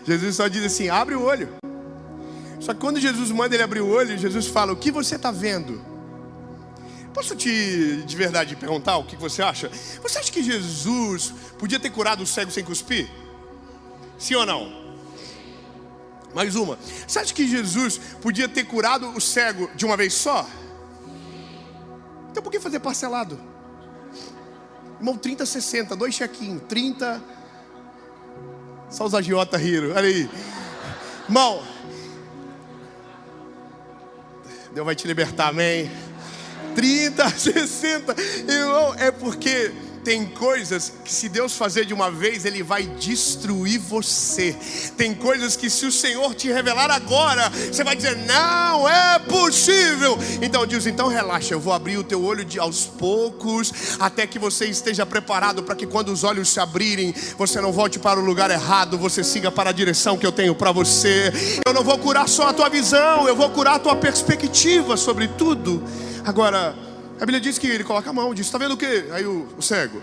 Jesus só diz assim: abre o olho. Só que quando Jesus manda ele abrir o olho, Jesus fala: o que você está vendo? Posso de verdade perguntar o que você acha? Você acha que Jesus podia ter curado o cego sem cuspir? Sim ou não? Mais uma. Você acha que Jesus podia ter curado o cego de uma vez só? Então por que fazer parcelado? Irmão, 30, 60, 2 chequinhos, 30. Só os agiotas riram, olha aí. Irmão, Deus vai te libertar, amém? 30, 60, irmão, é porque Tem coisas que se Deus fazer de uma vez, Ele vai destruir você. Tem coisas que se o Senhor te revelar agora, você vai dizer, não é possível. Então Deus, então relaxa, eu vou abrir o teu olho aos poucos, até que você esteja preparado para que quando os olhos se abrirem, você não volte para o lugar errado, você siga para a direção que eu tenho para você. Eu não vou curar só a tua visão, eu vou curar a tua perspectiva sobre tudo. Agora, a Bíblia diz que ele coloca a mão, diz, está vendo o quê? Aí o cego,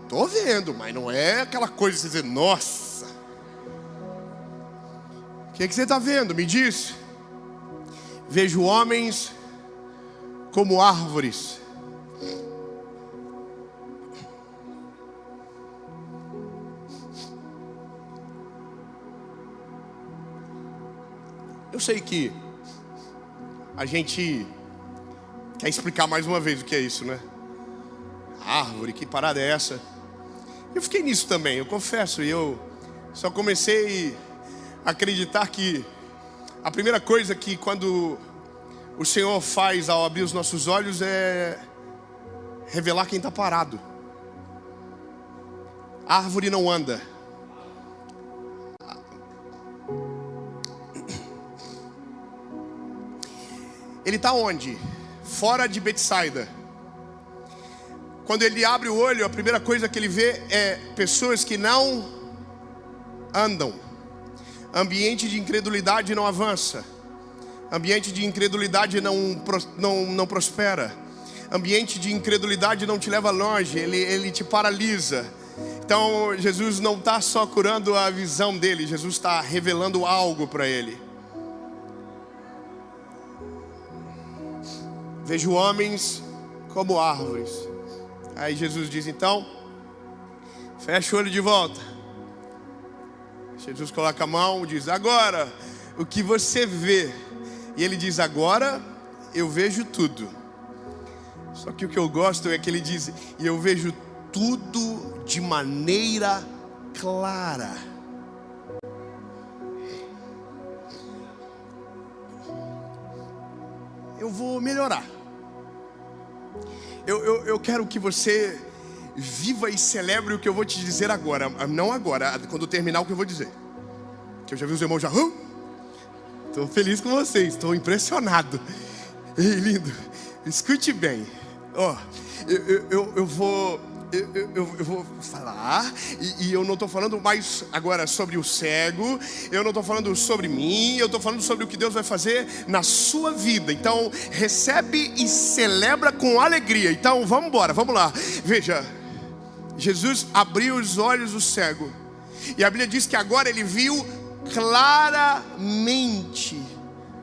estou vendo, mas não é aquela coisa de você dizer, nossa. O que você está vendo? Me diz. Vejo homens como árvores. Eu sei que a gente quer explicar mais uma vez o que é isso, né? Árvore, que parada é essa? Eu fiquei nisso também, eu confesso. E eu só comecei a acreditar que a primeira coisa que quando o Senhor faz ao abrir os nossos olhos é revelar quem está parado. A árvore não anda. Ele está onde? Fora de Betsaida. Quando ele abre o olho, a primeira coisa que ele vê é pessoas que não andam. Ambiente de incredulidade não avança. Ambiente de incredulidade não prospera. Ambiente de incredulidade não te leva longe, ele te paralisa. Então Jesus não está só curando a visão dele, Jesus está revelando algo para ele. Vejo homens como árvores. Aí Jesus diz, então, fecha o olho de volta. Jesus coloca a mão e diz, agora, o que você vê? E ele diz, agora eu vejo tudo. Só que o que eu gosto é que ele diz, e eu vejo tudo de maneira clara. Eu vou melhorar. Eu quero que você viva e celebre o que eu vou te dizer agora. Não agora, quando terminar o que eu vou dizer. Que eu já vi os irmãos já. Estou feliz com vocês, estou impressionado. Ei, lindo, escute bem. Eu vou falar, e eu não estou falando mais agora sobre o cego, eu não estou falando sobre mim, eu estou falando sobre o que Deus vai fazer na sua vida. Então recebe e celebra com alegria. Então vamos embora, vamos lá. Veja, Jesus abriu os olhos do cego, e a Bíblia diz que agora ele viu claramente.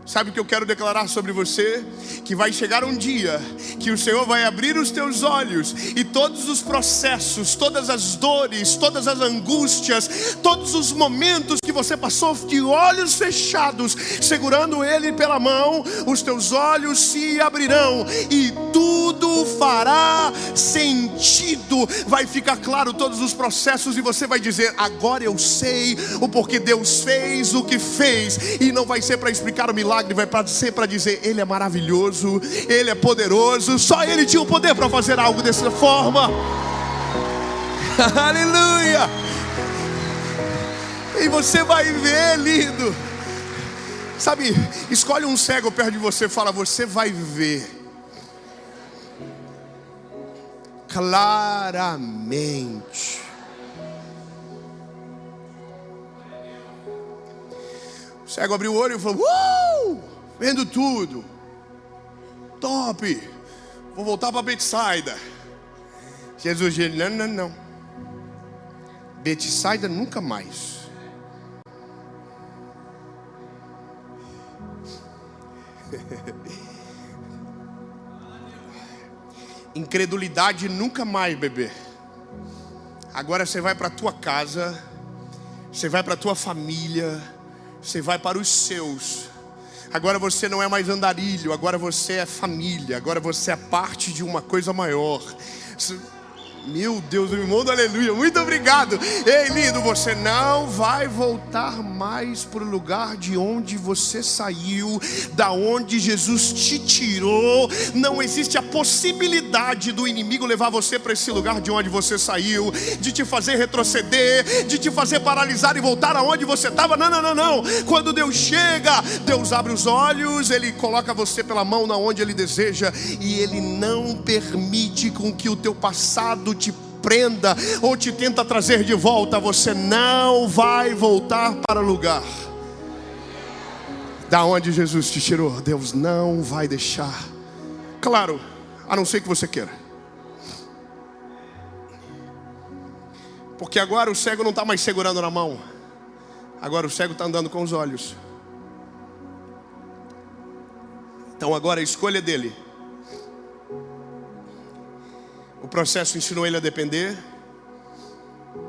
Sabe o que eu quero declarar sobre você? Que vai chegar um dia que o Senhor vai abrir os teus olhos, e todos os processos, todas as dores, todas as angústias, todos os momentos que você passou de olhos fechados, segurando Ele pela mão, os teus olhos se abrirão e tudo fará sentido. Vai ficar claro todos os processos e você vai dizer, agora eu sei o porquê Deus fez o que fez. E não vai ser para explicar o milagre, vai ser para dizer, Ele é maravilhoso, Ele é poderoso, só Ele tinha o poder para fazer algo dessa forma. Aleluia! E você vai ver, lindo. Sabe, escolhe um cego perto de você e fala, você vai ver claramente. O cego abriu o olho e falou, vendo tudo, top, vou voltar para Betsaida. Jesus disse, não, Betsaida nunca mais. Incredulidade nunca mais, bebê. Agora você vai para a tua casa, você vai para a tua família, você vai para os seus. Agora você não é mais andarilho, agora você é família, agora você é parte de uma coisa maior. Meu Deus, meu irmão do aleluia, muito obrigado. Ei, lindo, você não vai voltar mais para o lugar de onde você saiu, da onde Jesus te tirou. Não existe a possibilidade do inimigo levar você para esse lugar de onde você saiu, de te fazer retroceder, de te fazer paralisar e voltar aonde você estava. Não, não, não, não. Quando Deus chega, Deus abre os olhos, Ele coloca você pela mão na onde Ele deseja, e Ele não permite com que o teu passado te prenda ou te tenta trazer de volta. Você não vai voltar para o lugar da onde Jesus te tirou. Deus não vai deixar. Claro, a não ser que você queira. Porque agora o cego não está mais segurando na mão. Agora o cego está andando com os olhos. Então agora a escolha é dele. O processo ensinou ele a depender.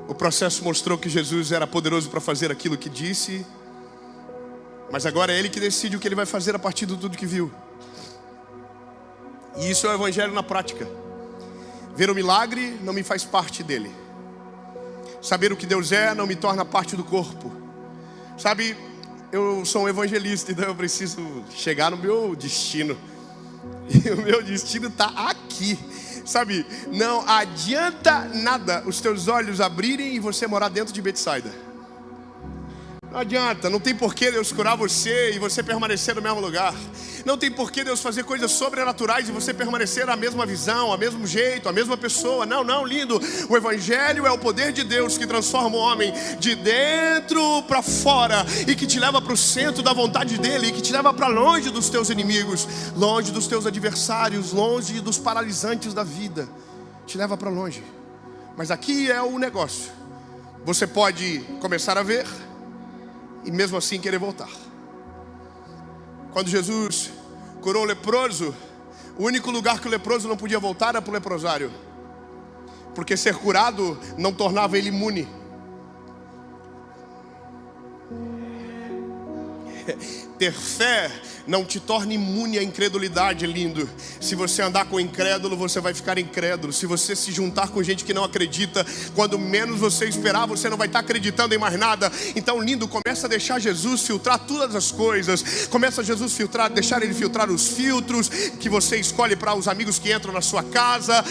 O processo mostrou que Jesus era poderoso para fazer aquilo que disse. Mas agora é ele que decide o que ele vai fazer a partir de tudo que viu. E isso é o evangelho na prática. Ver o milagre não me faz parte dele. Saber o que Deus é não me torna parte do corpo. Sabe, eu sou um evangelista, então eu preciso chegar no meu destino. E o meu destino está aqui. Sabe, não adianta nada os teus olhos abrirem e você morar dentro de Betsaida. Não adianta, não tem porquê Deus curar você e você permanecer no mesmo lugar. Não tem porquê Deus fazer coisas sobrenaturais e você permanecer na mesma visão, ao mesmo jeito, a mesma pessoa. Não, não, lindo. O evangelho é o poder de Deus que transforma o homem de dentro para fora e que te leva para o centro da vontade dele, e que te leva para longe dos teus inimigos, longe dos teus adversários, longe dos paralisantes da vida. Te leva para longe. Mas aqui é o negócio. Você pode começar a ver e mesmo assim querer voltar. Quando Jesus curou o leproso, o único lugar que o leproso não podia voltar era para o leprosário, porque ser curado não tornava ele imune. Ter fé não te torna imune à incredulidade, lindo. Se você andar com incrédulo, você vai ficar incrédulo. Se você se juntar com gente que não acredita, quando menos você esperar, você não vai estar acreditando em mais nada. Então, lindo, começa a deixar Jesus filtrar todas as coisas. Começa a Jesus filtrar, deixar ele filtrar os filtros que você escolhe para os amigos que entram na sua casa.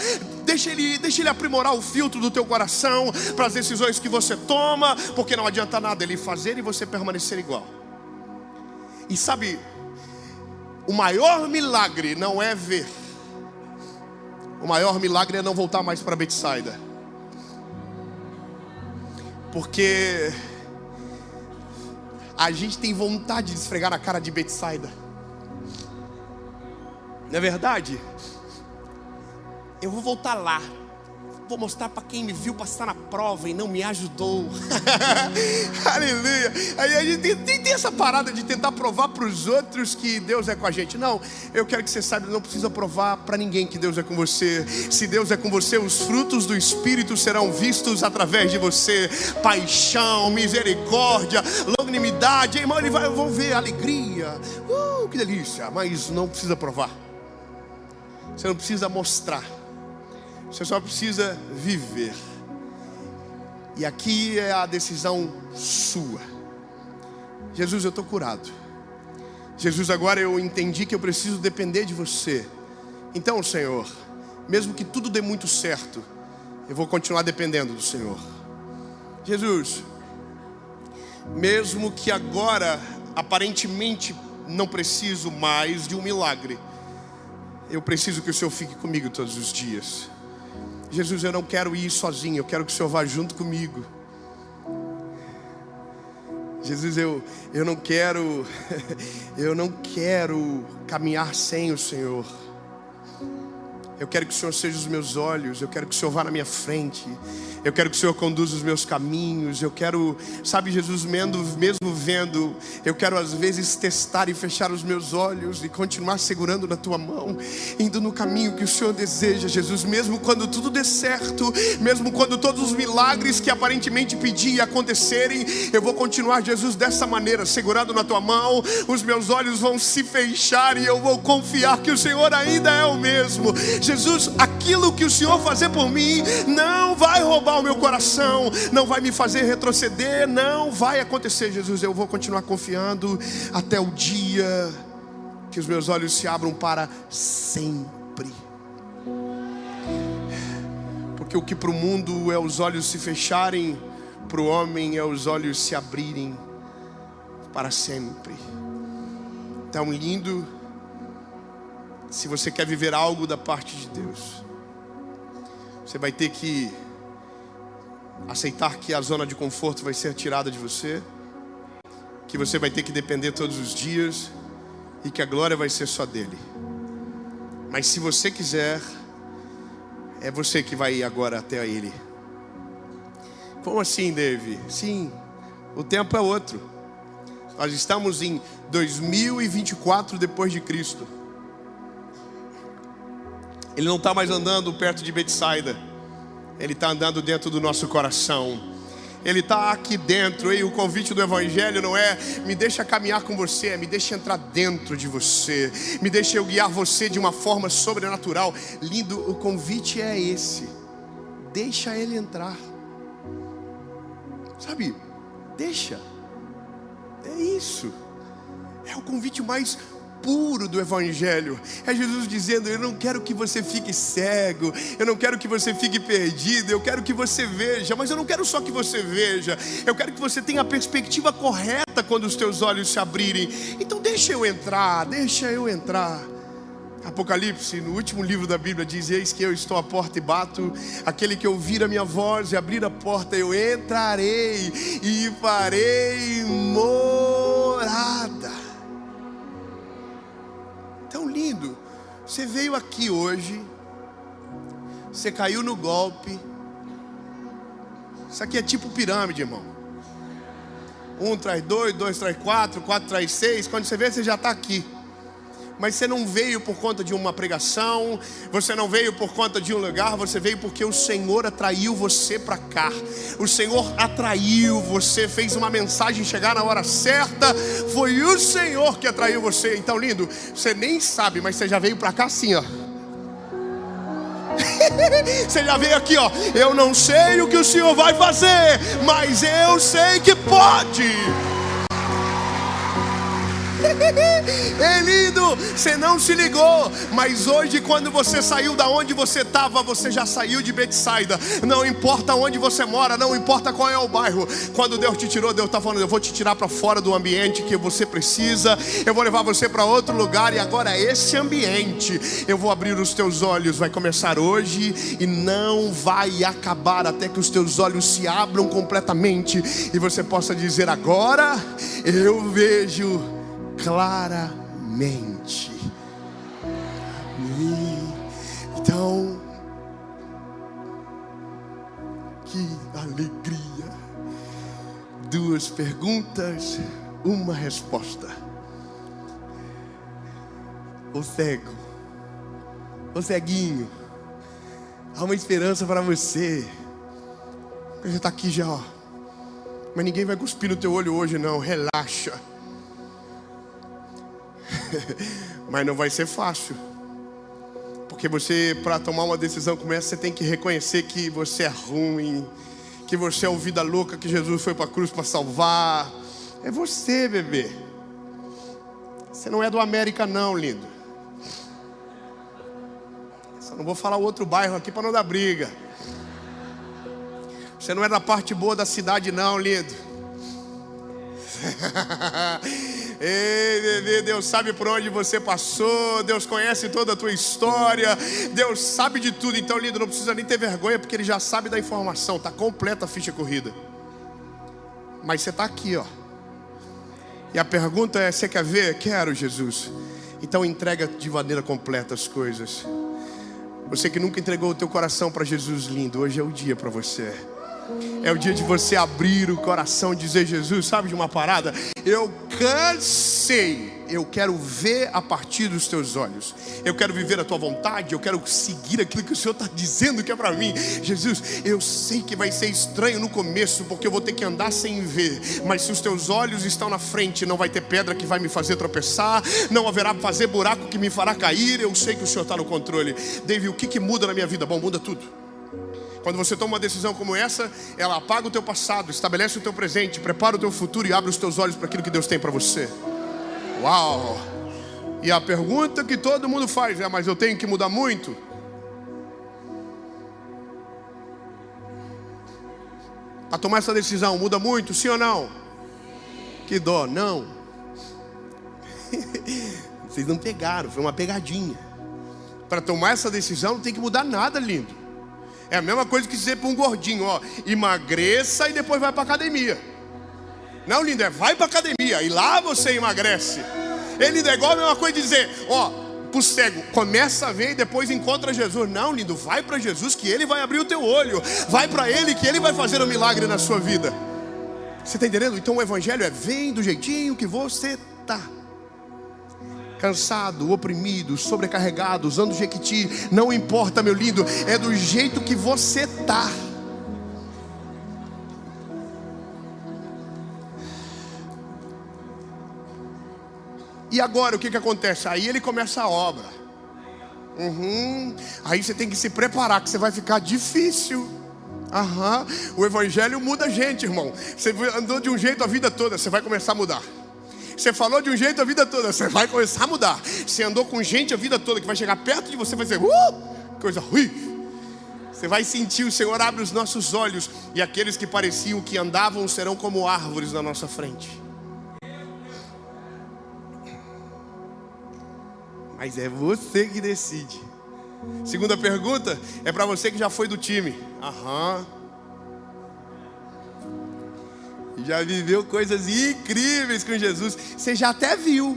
Deixa ele aprimorar o filtro do teu coração para as decisões que você toma, porque não adianta nada ele fazer e você permanecer igual. E sabe, o maior milagre não é ver. O maior milagre é não voltar mais para Betsaida. Porque a gente tem vontade de esfregar na cara de Betsaida. Não é verdade? Eu vou voltar lá. Vou mostrar para quem me viu passar na prova e não me ajudou. Aleluia. Aí a gente tem essa parada de tentar provar para os outros que Deus é com a gente. Não, eu quero que você saiba, não precisa provar para ninguém que Deus é com você. Se Deus é com você, os frutos do Espírito serão vistos através de você. Paixão, misericórdia, longanimidade. Irmão, vão ver alegria. Que delícia. Mas não precisa provar. Você não precisa mostrar. Você só precisa viver. E aqui é a decisão sua. Jesus, eu estou curado. Jesus, agora eu entendi que eu preciso depender de você. Então, Senhor, mesmo que tudo dê muito certo, eu vou continuar dependendo do Senhor. Jesus, mesmo que agora aparentemente não preciso mais de um milagre, eu preciso que o Senhor fique comigo todos os dias. Jesus, eu não quero ir sozinho, eu quero que o Senhor vá junto comigo. Jesus, eu não quero caminhar sem o Senhor. Eu quero que o Senhor seja os meus olhos, eu quero que o Senhor vá na minha frente, eu quero que o Senhor conduza os meus caminhos. Eu quero, sabe, Jesus, mesmo vendo, eu quero às vezes testar e fechar os meus olhos e continuar segurando na tua mão, indo no caminho que o Senhor deseja, Jesus. Mesmo quando tudo der certo, mesmo quando todos os milagres que aparentemente pedi acontecerem, eu vou continuar, Jesus, dessa maneira, segurando na tua mão. Os meus olhos vão se fechar e eu vou confiar que o Senhor ainda é o mesmo. Jesus, aquilo que o Senhor fazer por mim não vai roubar o meu coração, não vai me fazer retroceder, não vai acontecer, Jesus. Eu vou continuar confiando até o dia que os meus olhos se abram para sempre. Porque o que para o mundo é os olhos se fecharem, para o homem é os olhos se abrirem para sempre. Tão lindo. Se você quer viver algo da parte de Deus, você vai ter que aceitar que a zona de conforto vai ser tirada de você, que você vai ter que depender todos os dias e que a glória vai ser só dele. Mas se você quiser, é você que vai ir agora até ele. Como assim, Dave? Sim, o tempo é outro. Nós estamos em 2024 depois de Cristo. Ele não está mais andando perto de Betsaida. Ele está andando dentro do nosso coração. Ele está aqui dentro. E o convite do Evangelho não é me deixa caminhar com você, é me deixa entrar dentro de você, me deixa eu guiar você de uma forma sobrenatural. Lindo, o convite é esse. Deixa ele entrar. Sabe, deixa. É isso. É o convite mais puro do Evangelho. É Jesus dizendo: eu não quero que você fique cego, eu não quero que você fique perdido, eu quero que você veja. Mas eu não quero só que você veja, eu quero que você tenha a perspectiva correta quando os teus olhos se abrirem. Então deixa eu entrar, deixa eu entrar. Apocalipse, no último livro da Bíblia, diz: eis que eu estou à porta e bato. Aquele que ouvir a minha voz e abrir a porta, eu entrarei e farei morada. Tão lindo. Você veio aqui hoje, você caiu no golpe. Isso aqui é tipo pirâmide, irmão. 1 traz 2, 2 traz 4, 4 traz 6. Quando você vê, você já está aqui. Mas você não veio por conta de uma pregação, você não veio por conta de um lugar, você veio porque o Senhor atraiu você para cá. O Senhor atraiu você, fez uma mensagem chegar na hora certa. Foi o Senhor que atraiu você. Então, lindo, você nem sabe, mas você já veio para cá assim, ó. Você já veio aqui, ó. Eu não sei o que o Senhor vai fazer, mas eu sei que pode. É lindo, você não se ligou, mas hoje quando você saiu da onde você estava, você já saiu de Betsaida. Não importa onde você mora, não importa qual é o bairro. Quando Deus te tirou, Deus está falando: eu vou te tirar para fora do ambiente que você precisa, eu vou levar você para outro lugar. E agora esse ambiente, eu vou abrir os teus olhos. Vai começar hoje e não vai acabar até que os teus olhos se abram completamente e você possa dizer: agora eu vejo claramente. Então, que alegria. 2 perguntas, uma resposta. O cego, o ceguinho, há uma esperança para você. Você está aqui já, ó. Mas ninguém vai cuspir no teu olho hoje não, relaxa. Mas não vai ser fácil, porque você, para tomar uma decisão como essa, você tem que reconhecer que você é ruim, que você é o vida louca que Jesus foi para a cruz para salvar. É você, bebê. Você não é do América não, lindo. Só não vou falar outro bairro aqui para não dar briga. Você não é da parte boa da cidade não, lindo. Ei, bebê, Deus sabe por onde você passou, Deus conhece toda a tua história, Deus sabe de tudo. Então, lindo, não precisa nem ter vergonha, porque Ele já sabe da informação. Está completa a ficha corrida. Mas você está aqui, ó. E a pergunta é: você quer ver? Quero, Jesus. Então entrega de maneira completa as coisas. Você que nunca entregou o teu coração para Jesus, lindo, hoje é o dia para você. É o dia de você abrir o coração e dizer: Jesus, sabe de uma parada? Eu cansei. Eu quero ver a partir dos teus olhos. Eu quero viver a tua vontade. Eu quero seguir aquilo que o Senhor está dizendo que é para mim. Jesus, eu sei que vai ser estranho no começo, porque eu vou ter que andar sem ver. Mas se os teus olhos estão na frente, não vai ter pedra que vai me fazer tropeçar. Não haverá fazer buraco que me fará cair. Eu sei que o Senhor está no controle. David, o que muda na minha vida? Bom, muda tudo. Quando você toma uma decisão como essa, ela apaga o teu passado, estabelece o teu presente, prepara o teu futuro e abre os teus olhos para aquilo que Deus tem para você. Uau! E a pergunta que todo mundo faz é: mas eu tenho que mudar muito? Para tomar essa decisão, muda muito, sim ou não? Que dó, não. Vocês não pegaram, foi uma pegadinha. Para tomar essa decisão não tem que mudar nada, lindo. É a mesma coisa que dizer para um gordinho, ó, emagreça e depois vai para academia. Não, lindo, vai para academia e lá você emagrece. Ele é igual a mesma coisa de dizer, ó, pro cego, começa a ver e depois encontra Jesus. Não, lindo, vai para Jesus que Ele vai abrir o teu olho. Vai para Ele que Ele vai fazer um milagre na sua vida. Você está entendendo? Então o Evangelho vem do jeitinho que você está. Cansado, oprimido, sobrecarregado, usando jequiti, não importa, meu lindo, é do jeito que você está. E agora o que acontece? Aí ele começa a obra. Aí você tem que se preparar, que você vai ficar difícil. O Evangelho muda a gente, irmão. Você andou de um jeito a vida toda, você vai começar a mudar. Você falou de um jeito a vida toda, você vai começar a mudar. Você andou com gente a vida toda, que vai chegar perto de você e vai dizer, coisa ruim. Você vai sentir, o Senhor abre os nossos olhos, e aqueles que pareciam que andavam serão como árvores na nossa frente. Mas é você que decide. Segunda pergunta é para você que já foi do time. Já viveu coisas incríveis com Jesus. Você já até viu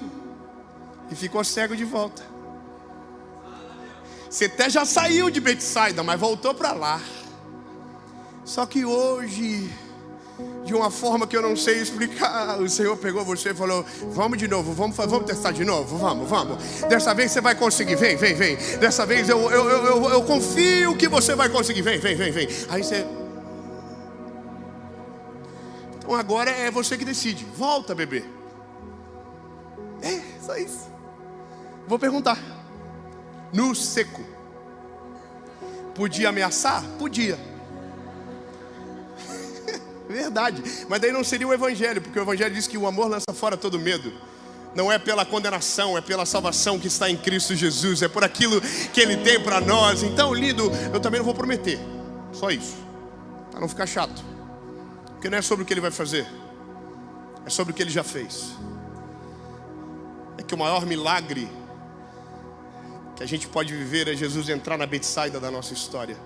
e ficou cego de volta. Você até já saiu de Betsaida, mas voltou para lá. Só que hoje, de uma forma que eu não sei explicar, o Senhor pegou você e falou: vamos de novo, vamos testar de novo, vamos. Dessa vez você vai conseguir, vem. Dessa vez eu confio que você vai conseguir, vem. Aí você... Então agora é você que decide. Volta, bebê. Só isso. Vou perguntar. No seco, podia ameaçar? Podia. Verdade. Mas daí não seria o Evangelho, porque o Evangelho diz que o amor lança fora todo medo. Não é pela condenação, é pela salvação que está em Cristo Jesus. É por aquilo que Ele tem para nós. Então, lindo, eu também não vou prometer. Só isso, para não ficar chato. Porque não é sobre o que Ele vai fazer, é sobre o que Ele já fez. É que o maior milagre que a gente pode viver é Jesus entrar na Betsaida da nossa história,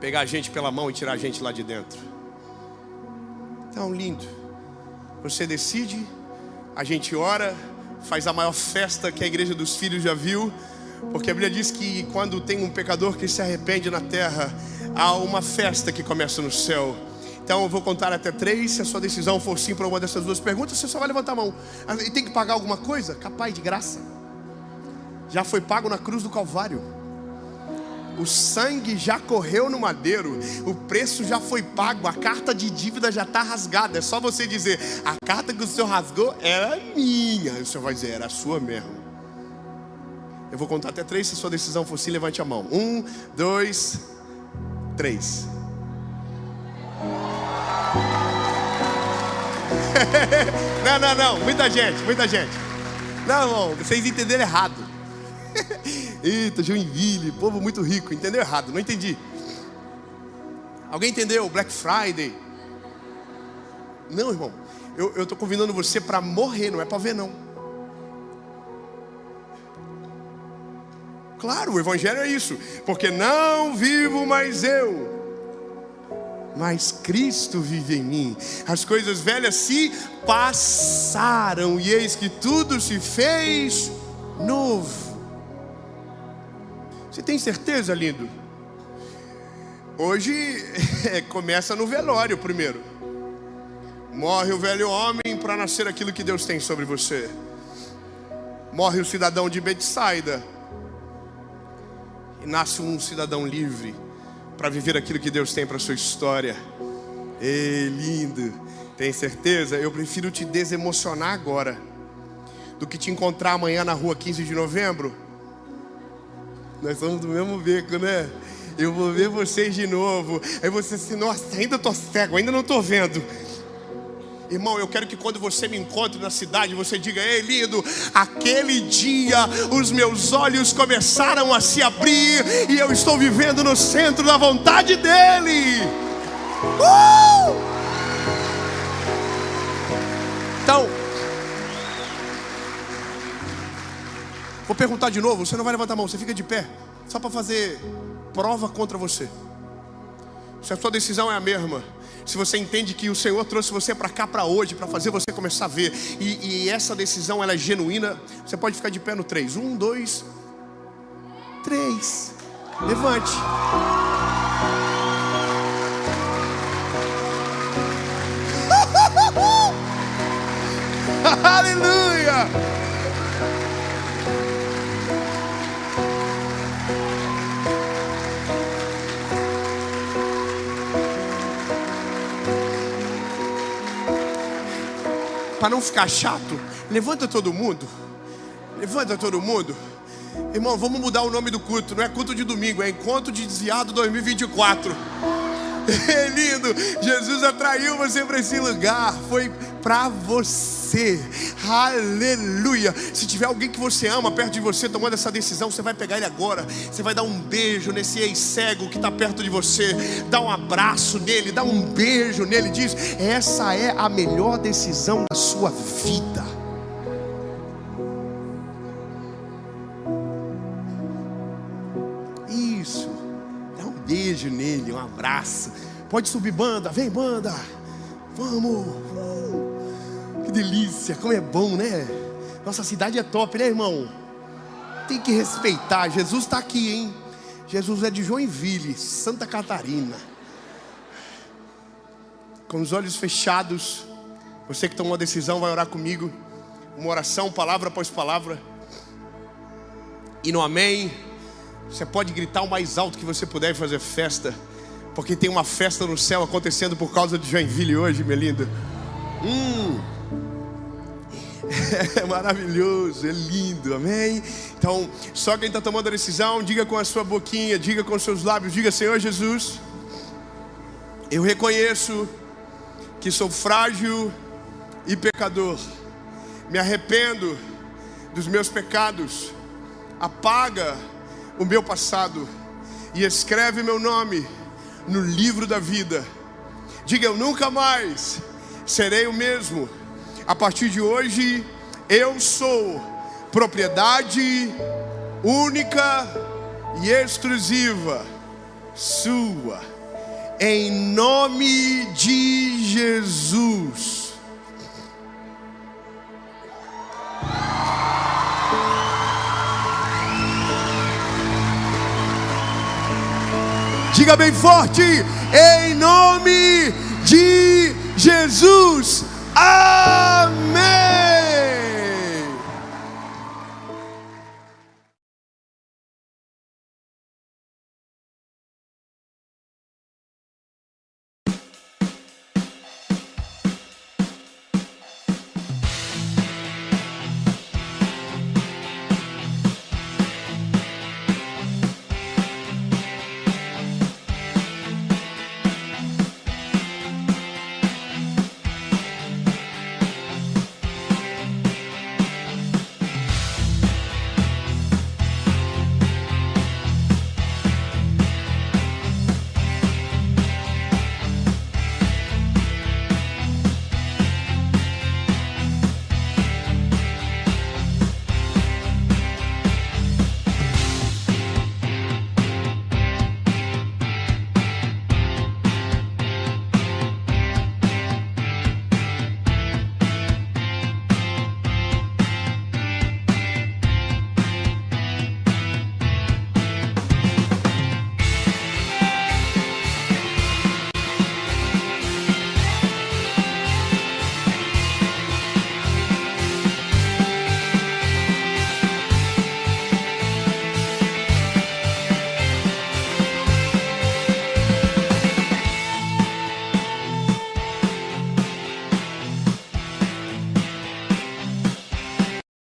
pegar a gente pela mão e tirar a gente lá de dentro. Então, lindo, você decide, a gente ora, faz a maior festa que a Igreja dos Filhos já viu. Porque a Bíblia diz que quando tem um pecador que se arrepende na terra, há uma festa que começa no céu. Então eu vou contar até 3. Se a sua decisão for sim para uma dessas duas perguntas, você só vai levantar a mão. E tem que pagar alguma coisa? Capaz, de graça. Já foi pago na cruz do Calvário. O sangue já correu no madeiro. O preço já foi pago. A carta de dívida já está rasgada. É só você dizer: a carta que o Senhor rasgou era minha. E o Senhor vai dizer: era a sua mesmo. Eu vou contar até 3. Se a sua decisão for sim, levante a mão. 1, 2, 3. Não. Muita gente. Não, irmão, vocês entenderam errado. Eita, Joinville, povo muito rico. Entendeu errado, não entendi. Alguém entendeu? Black Friday. Não, irmão, eu estou convidando você para morrer, não é para ver não. Claro, o Evangelho é isso. Porque não vivo mais eu, mas Cristo vive em mim. As coisas velhas se passaram e eis que tudo se fez novo. Você tem certeza, lindo? Hoje começa no velório primeiro. Morre o velho homem para nascer aquilo que Deus tem sobre você. Morre o cidadão de Betsaida e nasce um cidadão livre para viver aquilo que Deus tem para a sua história. Ei, lindo! Tem certeza? Eu prefiro te desemocionar agora do que te encontrar amanhã na rua 15 de novembro. Nós somos do mesmo beco, né? Eu vou ver vocês de novo. Aí você assim, nossa, ainda estou cego, ainda não estou vendo. Irmão, eu quero que quando você me encontre na cidade, você diga: ei, lindo, aquele dia os meus olhos começaram a se abrir e eu estou vivendo no centro da vontade dEle. Então, vou perguntar de novo, você não vai levantar a mão, você fica de pé, só para fazer prova contra você. Se a sua decisão é a mesma, se você entende que o Senhor trouxe você para cá para hoje, para fazer você começar a ver, e essa decisão ela é genuína, você pode ficar de pé no 3. 1, 2, 3. Levante. Aleluia. Para não ficar chato, levanta todo mundo. Levanta todo mundo. Irmão, vamos mudar o nome do culto. Não é culto de domingo, é Encontro de Desviado 2024. É lindo. Jesus atraiu você para esse lugar. Foi para você. Aleluia. Se tiver alguém que você ama perto de você tomando essa decisão, você vai pegar ele agora. Você vai dar um beijo nesse ex-cego que está perto de você. Dá um abraço nele, dá um beijo nele. Diz: essa é a melhor decisão da sua vida. Isso. Dá um beijo nele, um abraço. Pode subir, banda, vem, banda. Vamos. Que delícia, como é bom, né? Nossa cidade é top, né, irmão? Tem que respeitar. Jesus está aqui, hein? Jesus é de Joinville, Santa Catarina. Com os olhos fechados, você que tomou uma decisão vai orar comigo. Uma oração, palavra após palavra. E no amém, você pode gritar o mais alto que você puder e fazer festa. Porque tem uma festa no céu acontecendo por causa de Joinville hoje, minha linda. É maravilhoso, é lindo, amém? Então, só quem está tomando a decisão, diga com a sua boquinha, diga com os seus lábios, diga: Senhor Jesus, eu reconheço que sou frágil e pecador. Me arrependo dos meus pecados. Apaga o meu passado e escreve meu nome no livro da vida. Diga: eu nunca mais serei o mesmo. A partir de hoje, eu sou propriedade única e exclusiva sua. Em nome de Jesus. Diga bem forte: em nome de Jesus. Amém.